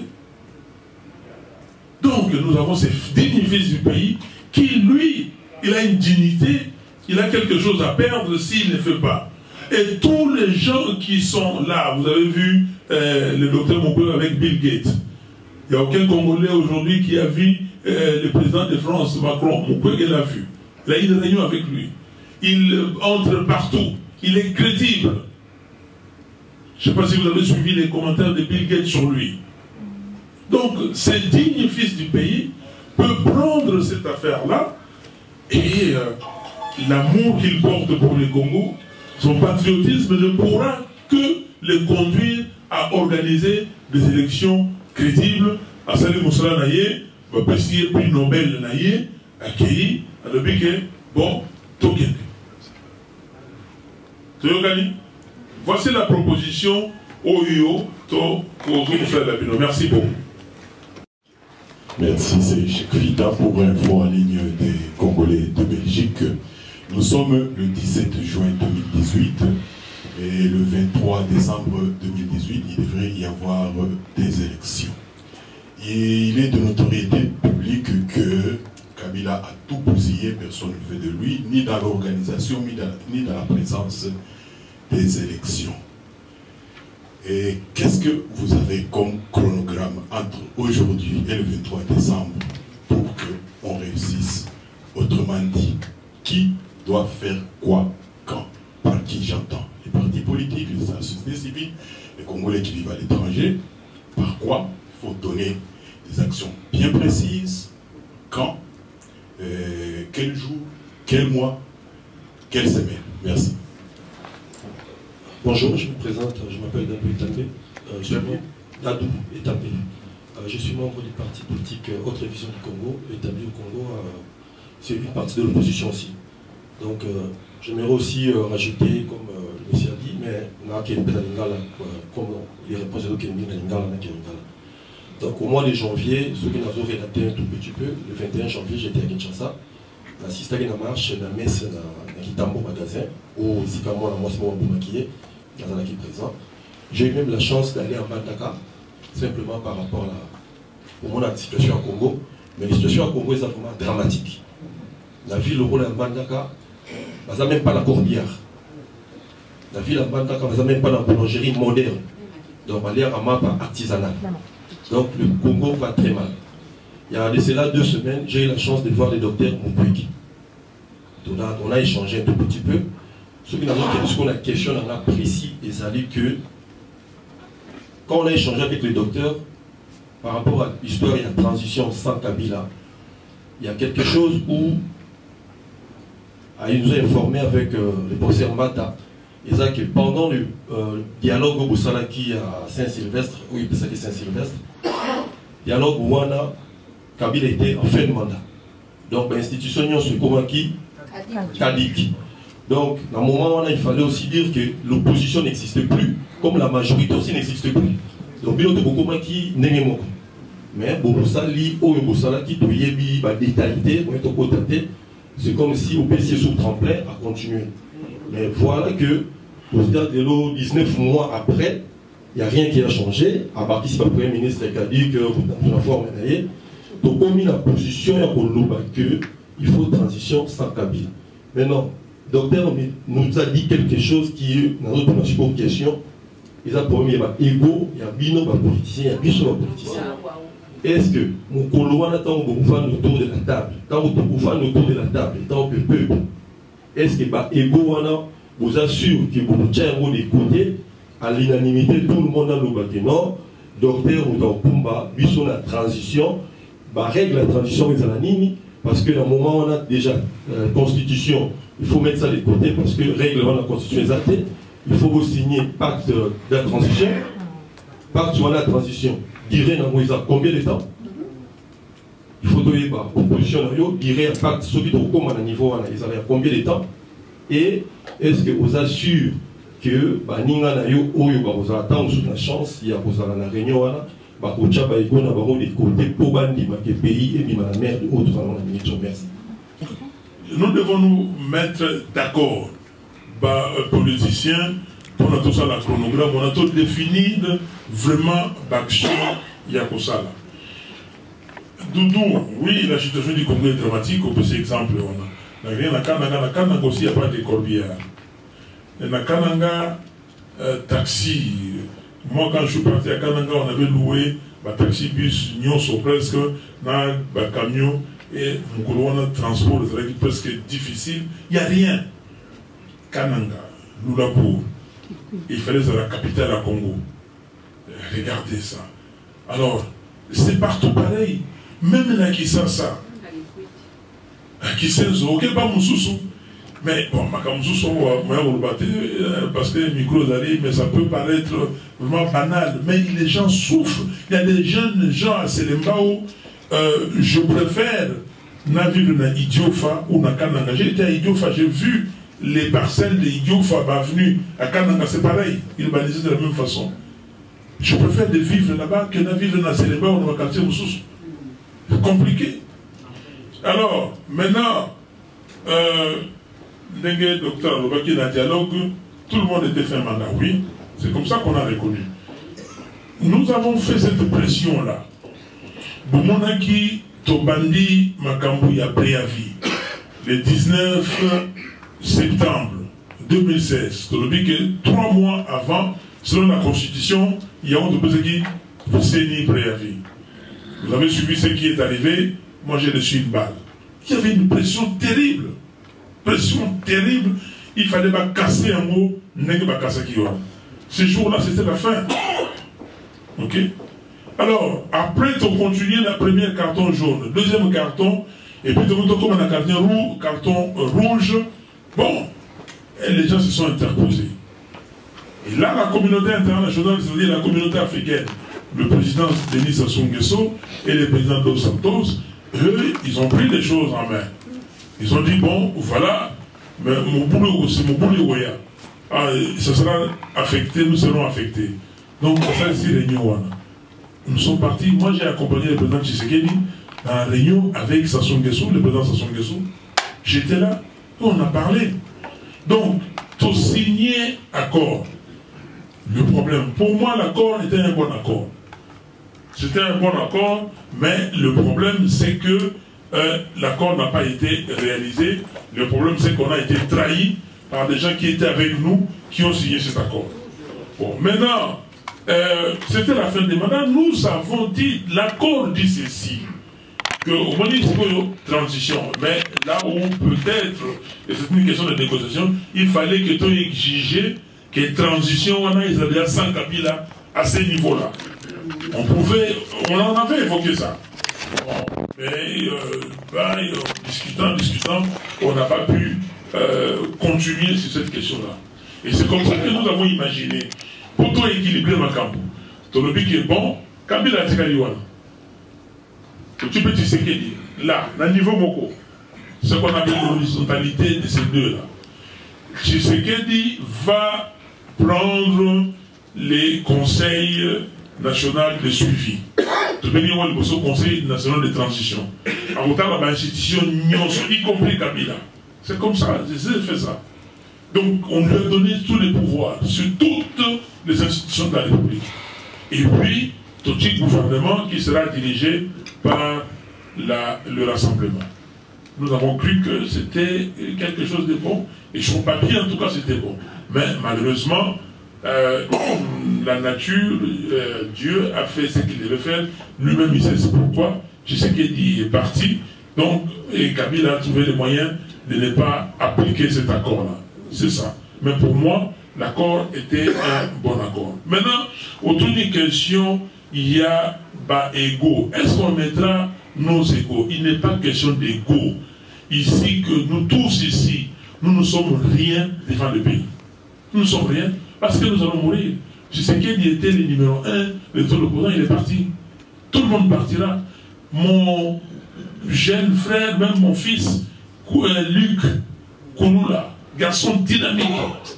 Donc, nous avons ces dignes fils du pays qui, lui, il a une dignité, il a quelque chose à perdre s'il ne fait pas. Et tous les gens qui sont là, vous avez vu le docteur Moupouéga avec Bill Gates. Il n'y a aucun Congolais aujourd'hui qui a vu le président de France, Macron. Moupouéga l'a vu. Il a eu une réunion avec lui. Il entre partout. Il est crédible. Je ne sais pas si vous avez suivi les commentaires de Bill Gates sur lui. Donc, ces dignes fils du pays peuvent prendre cette affaire-là et l'amour qu'il porte pour le Congo, son patriotisme ne pourra que le conduire à organiser des élections crédibles. À Salim Moussala Naye, va préciser prix Nobel Naye, accueilli, à l'objet bon, token. Voici la proposition OUO, merci beaucoup. Merci, c'est Cheikh Vita pour Info en ligne des Congolais de Belgique. Nous sommes le 17 juin 2018 et le 23 décembre 2018, il devrait y avoir des élections. Et il est de notoriété publique que Kabila a tout bousillé, personne ne fait de lui, ni dans l'organisation, ni dans la présence des élections. Et qu'est-ce que vous avez comme chronogramme entre aujourd'hui et le 23 décembre pour qu'on réussisse? Autrement dit, qui doit faire quoi, quand? Par qui j'entends? Les partis politiques, les sociétés civiles, les Congolais qui vivent à l'étranger. Par quoi? Il faut donner des actions bien précises. Quand? Quel jour? Quel mois? Quelle semaine? Merci. Bonjour, je me présente, je m'appelle Dadou Etapé. Dadou Etapé. Je suis membre du parti politique Autre Vision du Congo, établi au Congo. C'est une partie de l'opposition aussi. Donc, j'aimerais aussi rajouter, comme le monsieur a dit, mais comme les réponses de Lingala. Donc, au mois de janvier, ceux qui nous ont relaté un tout petit peu, le 21 janvier, j'étais à Kinshasa. J'assistais à une marche, dans la messe, dans Kitambo magasin, où ici, quand moi, c'est moi qui est présent. J'ai eu même la chance d'aller en Bandaka, simplement par rapport à la situation au Congo. Mais la situation au Congo est vraiment dramatique. La ville au Bandaka, elle n'a même pas la corbière. La ville à Bandaka, elle n'a même pas la boulangerie moderne. Donc, elle est à mapa artisanal. Donc, le Congo va très mal. Il y a de cela 2 semaines, j'ai eu la chance de voir le docteur Mukwege. On a échangé un tout petit peu. Ce qu'on a questionné, on a précis, et ça dit que quand on a échangé avec le docteur par rapport à l'histoire et la transition sans Kabila, il y a quelque chose où il nous a informé avec le professeur Mata, et ça que pendant le dialogue au Boussalaki à Saint-Sylvestre, oui, Saint-Sylvestre, dialogue où Kabila était en fin de mandat. Donc l'institution se convaincu Kadik. Donc, dans le moment où il fallait aussi dire que l'opposition n'existe plus, comme la majorité aussi n'existe plus. Donc, il y a beaucoup qui n'est pas. Mais, c'est comme si au PC sous tremplin a continué. Mais voilà que, au stade de 19 mois après, il n'y a rien qui a changé, à partir du Premier ministre qui a dit que vous forme donc, on a mis la position qu'il faut transition sans Kabila. Maintenant, le docteur nous a dit quelque chose qui est dans notre question. Il a promis qu'il y a ego, il y a bino politicien, il y a biso politicien. Est-ce que nous colons autour de la table, quand vous autour de la table, tant que peuple, est-ce que ego vous assure que vous tiendrez des côtés à l'unanimité, tout le monde a le non, docteur Oudampoumba, biso la transition, règle la transition des anonymes, parce que dans le moment où on a déjà la constitution, il faut mettre ça de côté parce que règlement de la constitution est acté. Il faut aussi signer pacte de la transition. Pacte sur la transition. Dirait dans combien de temps? Il faut donner par opposition dirait un pacte sur comment à niveau ils avaient combien de temps? Et est-ce que vous assure que Ninga na yo oyo vous attendre sur la chance il y a vous à la réunion bakocha ba ego na bango de côté pour bandi ma pays et bima la mer de autres dans la ministre. Merci. Nous devons nous mettre d'accord, politiciens, pour tout ça, la chronogramme, on a tout défini vraiment l'action Yakosala. Doudou, oui, la situation du Congo est dramatique, on peut cet exemple. On a rien à Kananga aussi, il n'y a pas de corbière. Et à Kananga, taxi, moi quand je suis parti à Kananga, on avait loué un taxi bus, nyonso presque, un camion. Et mon transport est presque difficile. Il n'y a rien. Kananga, Lulabour, il fallait être la capitale à Congo. Regardez ça. Alors, c'est partout pareil. Même la Kisasa, Kisenzo, ok, pas Moussoussou. Mais bon, parce que les micros arrivent, mais ça peut paraître vraiment banal. Mais les gens souffrent. Il y a des jeunes gens à Selembao, je préfère na vivre na Idiofa ou na Kananga. J'ai été à Idiofa, j'ai vu les parcelles de Idiofa venues à Kananga, c'est pareil, ils balisaient de la même façon. Je préfère de vivre là-bas que de vivre dans Selembao ou dans le quartier Moussous. C'est compliqué. Alors, maintenant, docteur Lobaki, dans le dialogue, tout le monde était fait mandat, oui. C'est comme ça qu'on a reconnu. Nous avons fait cette pression-là. Boumonaki, Tobandi, Makambouya, préavis. Le 19 septembre 2016, que 3 mois avant, selon la Constitution, il y a un de Séni préavis. Vous avez suivi ce qui est arrivé, moi j'ai reçu une balle. Il y avait une pression terrible. Pression terrible. Il fallait pas casser un mot, n'est pas casser qui. Ce jour-là, c'était la fin. Ok? Alors, après, on continue la première carton jaune, deuxième carton, et puis comme on a carton rouge, bon, et les gens se sont interposés. Et là, la communauté internationale, c'est-à-dire la communauté africaine, le président Denis Sassou Nguesso et le président Dos Santos, eux, ils ont pris les choses en main. Ils ont dit, bon, voilà, mais mon boulot, c'est mon boulot, ça sera affecté, nous serons affectés. Donc, ça, c'est réunion. Nous sommes partis, moi j'ai accompagné le président Tshisekedi dans la réunion avec Sassou Nguesso, le président Sassou Nguesso. J'étais là, on a parlé. Donc, tout signer accord. Le problème, pour moi, l'accord était un bon accord. C'était un bon accord, mais le problème, c'est que l'accord n'a pas été réalisé. Le problème, c'est qu'on a été trahi par des gens qui étaient avec nous, qui ont signé cet accord. Bon, maintenant, c'était la fin des mandats. Nous avons dit, l'accord dit ceci, qu'au moment de transition, mais là où peut-être, et c'est une question de négociation, il fallait que tu exigeais que transition, on a Isabella sans Kabila à ce niveau-là. On en avait évoqué ça. Mais discutant, on n'a pas pu continuer sur cette question-là. Et c'est comme ça que nous avons imaginé, pour tout équilibrer ma camp, ton but qui est bon, Kabila Tikaliwana. Tu peux Tshisekedi, là, dans le niveau Moko, ce qu'on appelle l'horizontalité de ces deux-là. Tshisekedi va prendre les conseils nationaux de suivi. Tu peux dire le conseil national de transition. En autant l'institution, y compris Kabila. C'est comme ça, j'ai fait ça. Donc on lui a donné tous les pouvoirs sur toutes les institutions de la République. Et puis, tout petit gouvernement qui sera dirigé par le rassemblement. Nous avons cru que c'était quelque chose de bon, et sur papier en tout cas c'était bon. Mais malheureusement, la nature, Dieu a fait ce qu'il devait faire, lui-même il sait pourquoi. Je sais qu'il est parti, donc, et Kabila a trouvé les moyens de ne pas appliquer cet accord-là. C'est ça. Mais pour moi, l'accord était un bon accord. Maintenant, autour des questions, il y a ego. Est-ce qu'on mettra nos égos? Il n'est pas question d'ego. Ici, que nous tous ici, nous ne sommes rien devant le pays. Nous ne sommes rien parce que nous allons mourir. Je sais qu'il était le numéro 1, le taux d'opposant, il est parti. Tout le monde partira. Mon jeune frère, même mon fils, Luc Kounoula, garçon dynamique,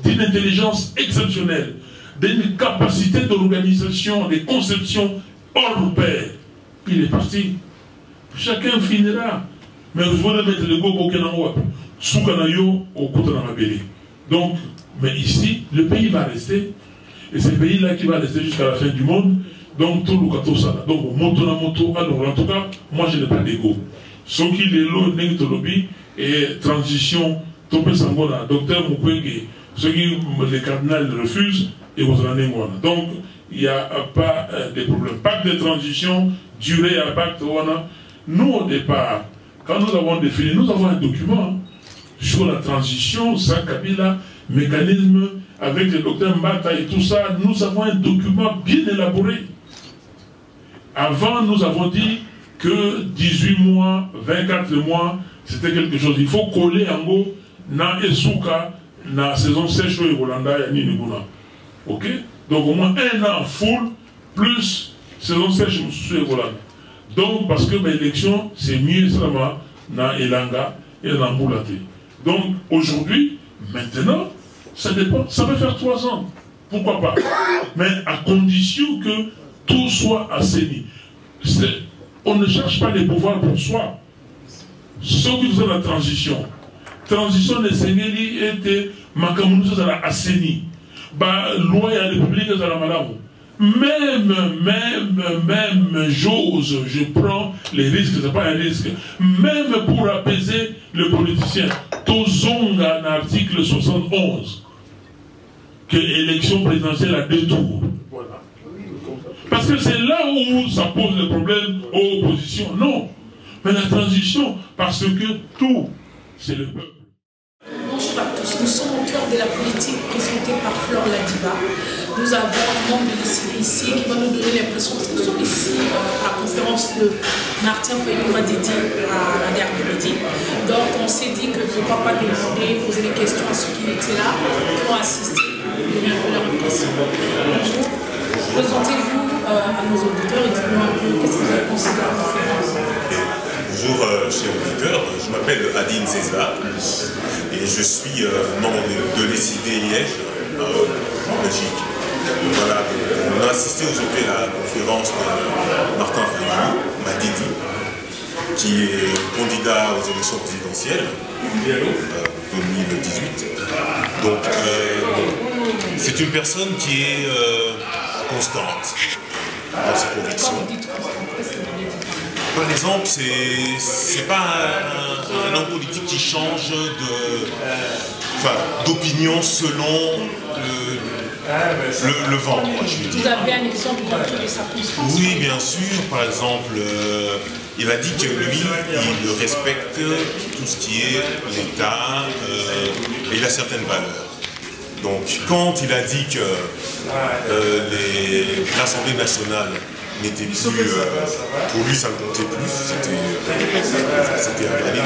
d'une intelligence exceptionnelle, d'une capacité d'organisation, de conception hors pair. Il est parti. Chacun finira. Mais je voulais mettre le gogo Soukanayo au côté de la Mabélé. Donc, mais ici, le pays va rester. Et c'est le pays-là qui va rester jusqu'à la fin du monde. Donc, tout le kato ça. Donc, moto na moto. Alors, en tout cas, moi, je n'ai pas d'ego. Ce qui est l'eau, n'est et transition, Topé Sangona, docteur Mukwege, ceux qui les cardinals refusent, et vous en avez moins. Donc, il n'y a pas de problème. Pacte de transition, durée à pacte, nous, au départ, quand nous avons défini, nous avons un document sur la transition, ça, Kabila, mécanisme, avec le docteur Mbata et tout ça, nous avons un document bien élaboré. Avant, nous avons dit que 18 mois, 24 mois, c'était quelque chose. Il faut coller en gros na esuka na saison sèche au Holanda ya nini kuna. OK? Donc au moins 1 an full plus saison sèche au Holanda. Donc parce que l'élection c'est mieux seulement na elanga et na mbulate. Donc aujourd'hui, maintenant, ça dépend, ça peut faire 3 ans. Pourquoi pas? Mais à condition que tout soit assaini. On ne cherche pas les pouvoirs pour soi. Ceux qui faisaient la transition ne s'engagent était makamunusa ça l'a assaini. Bah loi et la République ça la malamu. Même j'ose, je prends les risques, c'est pas un risque. Même pour apaiser le politicien. Tozonga dans l'article 71 que l'élection présidentielle a 2 tours. Voilà. Parce que c'est là où ça pose le problème aux oppositions. Non. Mais la transition, parce que tout, c'est le peuple. Bonjour à tous. Nous sommes au cœur de la politique présentée par Flore Ladiva. Nous avons un membre de l'ICD ici qui va nous donner l'impression, parce que nous sommes ici à la conférence de Martin Fayulu-Madidi à la gare de Midi. Donc on s'est dit que pourquoi pas demander, poser des questions à ceux qui étaient là, qui ont assisté, donner un peu leur impression. Bonjour. Présentez-vous à nos auditeurs et dites-nous un peu qu'est-ce que vous avez pensé de la conférence. Bonjour chers auditeurs, je m'appelle Adine César et je suis membre de l'ICD Liège en Belgique. Voilà, on a assisté aujourd'hui à la conférence de Martin Fayulu-Madidi qui est candidat aux élections présidentielles 2018. Donc c'est une personne qui est constante dans ses convictions. Par exemple, c'est pas un homme politique qui change d'opinion selon le vent, moi, je veux dire. Vous avez un exemple de sa constance? Oui, bien sûr. Par exemple, il a dit que lui, il respecte tout ce qui est l'État et il a certaines valeurs. Donc, quand il a dit que l'Assemblée nationale n'était plus, pour lui ça ne comptait plus, c'était invalide.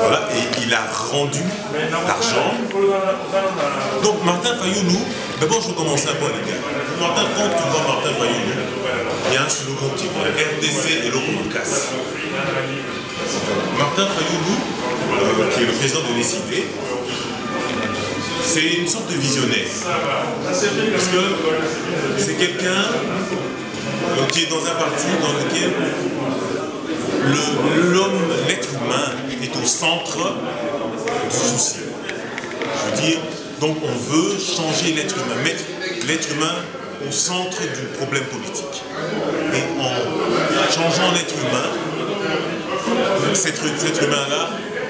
Voilà, et il a rendu l'argent. Donc Martin Fayulu, d'abord je vais commencer un peu à l'égal. Martin, quand tu vois Martin Fayulu, il y a un slogan qui va RDC et l'Ocomocas. Martin Fayulu, qui est le président de l'ICD, c'est une sorte de visionnaire. Parce que c'est quelqu'un qui est dans un parti dans lequel l'être humain est au centre du souci. Je veux dire, donc on veut changer l'être humain, mettre l'être humain au centre du problème politique. Et en changeant l'être humain, cet être humain-là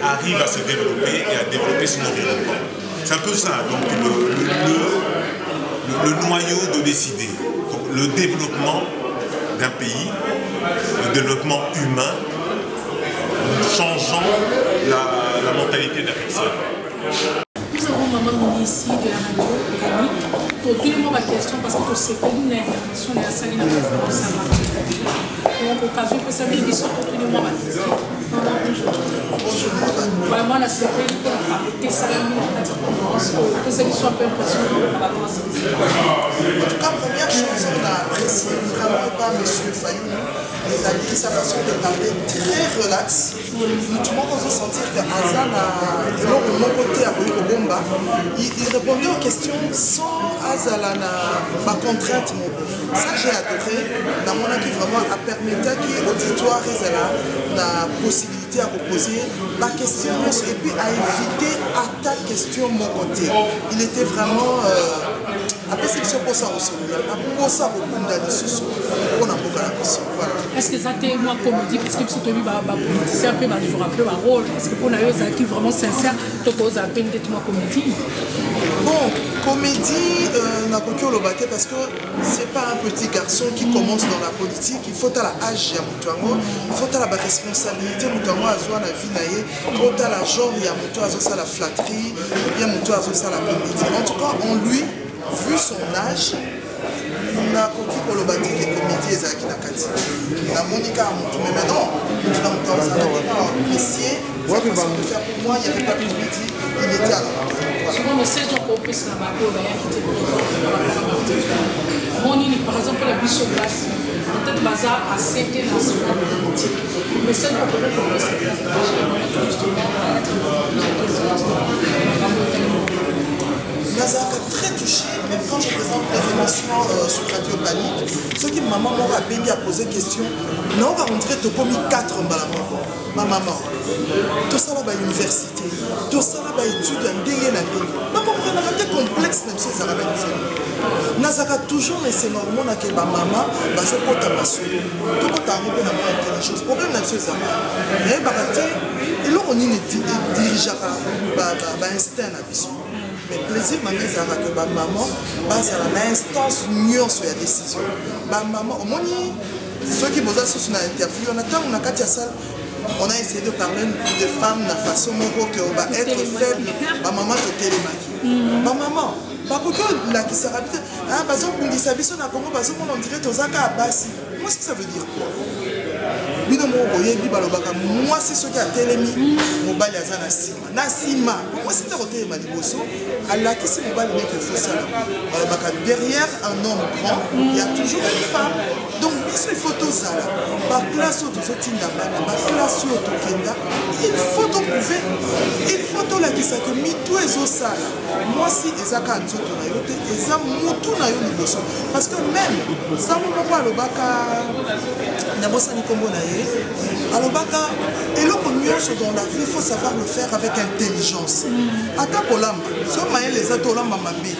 arrive à se développer et à développer son environnement. C'est un peu ça, donc le noyau de l'ICD. Donc le développement d'un pays, le développement humain, changeant la mentalité de la personne. Nous avons maman ici de la radio, Gani. Pour tout le monde, ma question, parce que c'est que nous, l'intervention de la salle de la conférence à Martin. Donc, occasion que ça m'ait dit sur tout le monde, ma question. Bonjour. Vraiment, la CPI, pour arrêter ça, la conférence, que ça lui soit un peu impressionnant par rapport à ça. En tout cas, première chose, on a apprécié vraiment pas M. Fayulu. Il a dit sa façon de parler très relax. Tout le monde peut sentir que Azan et l'autre de mon côté à Bomba, il répondait aux questions sans Azalana, ma contrainte. Ça j'ai adoré. Dans mon avis vraiment à permettre que l'auditoire la possibilité à poser la question et puis à éviter à ta question de mon côté. Il était vraiment après c'est que ce pour ça aussi. Pour ça beaucoup d'aller on a beaucoup la question. Est-ce que ça t'est moi comédie parce que c'est lui politicien un peu jouer un peu un rôle. Est-ce que pour nous ça qui vraiment sincère donc aux appels d'être moi comédie. Bon, comédie n'a pas que le bâté parce que c'est pas un petit garçon qui commence dans la politique. Il faut à la âge à Moutango, il faut à la responsabilité Moutango à Zoa la vie naïe, il faut à la genre il y a Moutango à Zoa la flatterie, ou bien Moutango à Zoa la comédie. En tout cas, en lui, vu son âge, nakoki koloba te ke komiti ezalaki na kati namoni kaka motu mais maintenant motu na moto azalaki pas apprécié cette façon de faire pour moi il n'y avait pas de comité il était à la souvent le siège qu'on peut se la battre qui était mon ini par exemple la biso place peut-être bazar a cédé dans ce politique mais celle qu'on peut se Nazaka très touché, même quand je présente les émissions sur Radio Panique, ceux qui maman m'ont appelé à poser question, non, on dirait que tu as mis 4 ma maman. Tout ça là, université, tout ça là, études, un dégué, ma maman, c'est complexe, même si ça va Nazaka toujours, mais c'est normal que ma maman, c'est pour ta passion. Tout le temps, on a intelligence. Le problème, c'est ça. Mais et là, on dirigera instinct. Mais plaisir, ma mère, c'est que ma maman, c'est l'instance nuance sur la décision. Ma maman, au moins, ceux qui posent sur une interview, on a on a essayé de parler de femmes de façon que on va être faible. Ma maman te télémaquille. Ma maman, par contre, la qui sera peut-être, ah, par exemple, on dit ça, on dirait que Zaka Abassi. Moi, ce que ça veut dire quoi? Moi, c'est ce qui a télémi, mon bal est Nassima. Moi, c'est le côté Maliboso. Allah qui c'est mon bal n'est que faux ça. Derrière un homme grand, il y a toujours une femme. Donc, ces photos là, par place au Tinda, par place au Kenda, il faut te prouver. Il faut te la qui ça que tout est au sale. Moi, si Ezaka Nzoto na yote, Eza Moutou na yote Liboso. Parce que même, ça me voit pas le baka. Nabosa Nikombo naye. Alors baka, et le connuance dans la vie, il faut savoir le faire avec intelligence. Attaque au lamba, si on m'a les atos lamba mabé.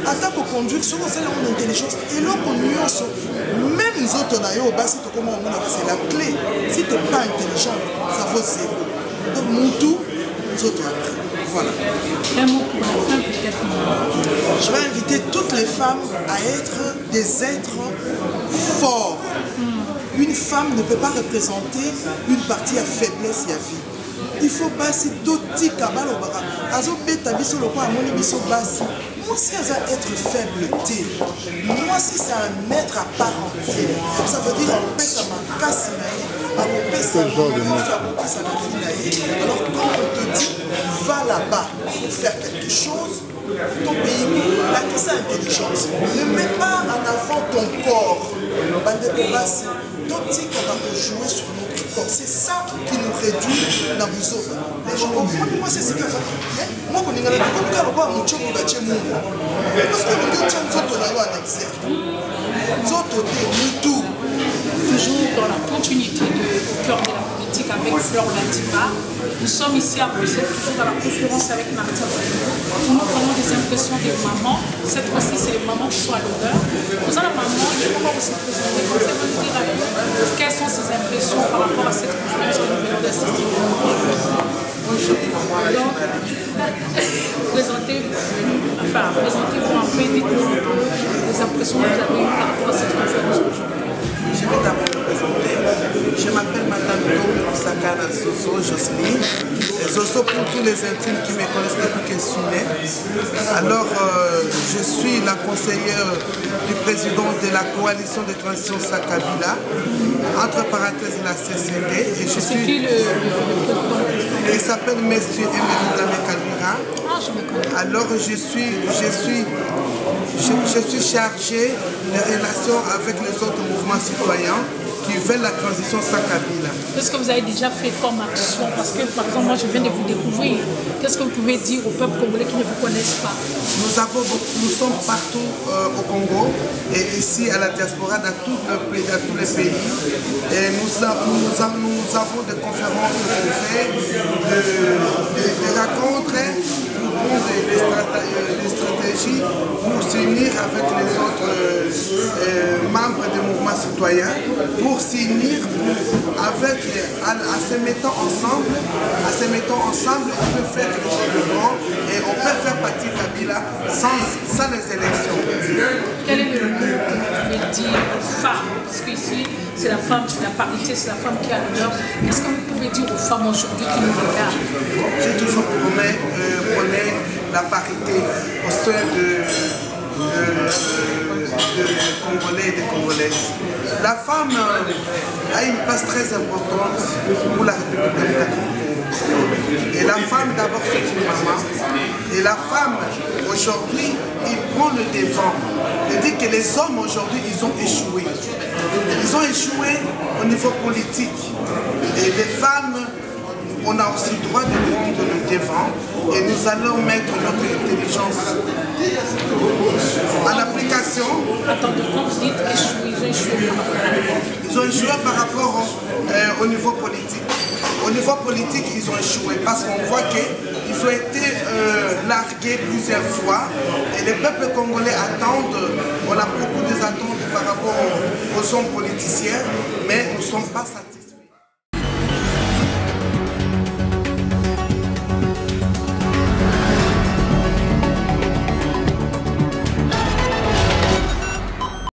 Attaque au conduire, si on a une intelligence. Et le connuance, même nous autres nayo, c'est la clé. Si tu n'es pas intelligent, ça vaut zéro. Donc Moutou, nous autres après. Voilà. Un mot pour la fin peut-être. Je vais inviter toutes les femmes à être des êtres forts. Une femme ne peut pas représenter une partie à faiblesse et à vie. Il faut pas si toti kabalo baka. Azo beta biso loko amoni biso basi. Moi si ça être faible té. Moi si c'est un être à part entière. Ça veut dire on pèse ma casse naïe. On pèse ça ma fille naïe. Alors quand on te dit va là-bas pour faire quelque chose, ton pays, là qui c'est intelligence. Ne mets pas en avant ton corps. Bande de basse. D'autres qu'on va jouer sur notre corps. C'est ça qui nous réduit dans nos autres. Les gens, moi c'est ce que je fais. Moi, quand on est dans le cas, on va nous dire qu'on va tuer mon moi. Parce que nous disons que nous avons un exercice. Nous avons tout. Toujours dans la continuité du cœur de la politique avec Fleur Latiba. Nous sommes ici à Bruxelles, toujours dans la conférence avec Martin Fayou. Nous prenons des impressions des mamans. Cette fois-ci, c'est les mamans qui sont à l'honneur. Nous allons la maman, je vais aussi présenter. Vous allez nous dire quelles sont ses impressions par rapport à cette conférence que nous venons d'assister. Bonjour. Donc, présentez-vous un peu, dites-nous un peu les impressions que vous avez eues par rapport à cette conférence aujourd'hui. Je vais d'abord me présenter. Je m'appelle Madame Domi Kusakana Zozo Jocelyne. Zozo pour tous les intimes qui me connaissent depuis que je suis née. Alors, je suis la conseillère du président de la coalition de transition Sakabila, entre parenthèses la CCD. Et je suis. Qui il s'appelle Monsieur Emeridame Kalmira. Alors, je suis chargé des relations avec les autres mouvements citoyens qui veulent la transition Sakabila. Qu'est-ce que vous avez déjà fait comme action? Parce que, par exemple, moi, je viens de vous découvrir. Qu'est-ce que vous pouvez dire au peuple congolais qui ne vous connaissent pas? Nous sommes partout au Congo et ici à la diaspora, dans tous les pays. Et nous avons des conférences des rencontres, des stratégies pour s'unir avec les autres membres des mouvements citoyens, pour s'unir avec, en se mettant ensemble, on peut faire quelque chose de grand et on peut faire partie Kabila sans les élections. Quel est le mot que vous pouvez dire aux femmes? Parce qu'ici, c'est la femme, c'est la parité, c'est la femme qui a l'honneur. Qu'est-ce que vous pouvez dire aux femmes aujourd'hui qui nous regardent? J'ai toujours prôné la parité au sein Congolais et des Congolaises. La femme a une place très importante pour la République démocratique. Et la femme d'abord c'est une maman. Et la femme aujourd'hui, il prend le devant. Il dit que les hommes aujourd'hui, ils ont échoué. Ils ont échoué au niveau politique. Et les femmes, on a aussi le droit de prendre le devant et nous allons mettre notre intelligence en application. Attendez, quand vous dites échouer, ils ont échoué. Ils ont échoué par rapport au niveau politique. Au niveau politique, ils ont échoué parce qu'on voit qu'ils ont été largués plusieurs fois et les peuples congolais attendent, on a beaucoup d'attentes par rapport aux hommes politiciens, mais nous ne sommes pas satisfaits.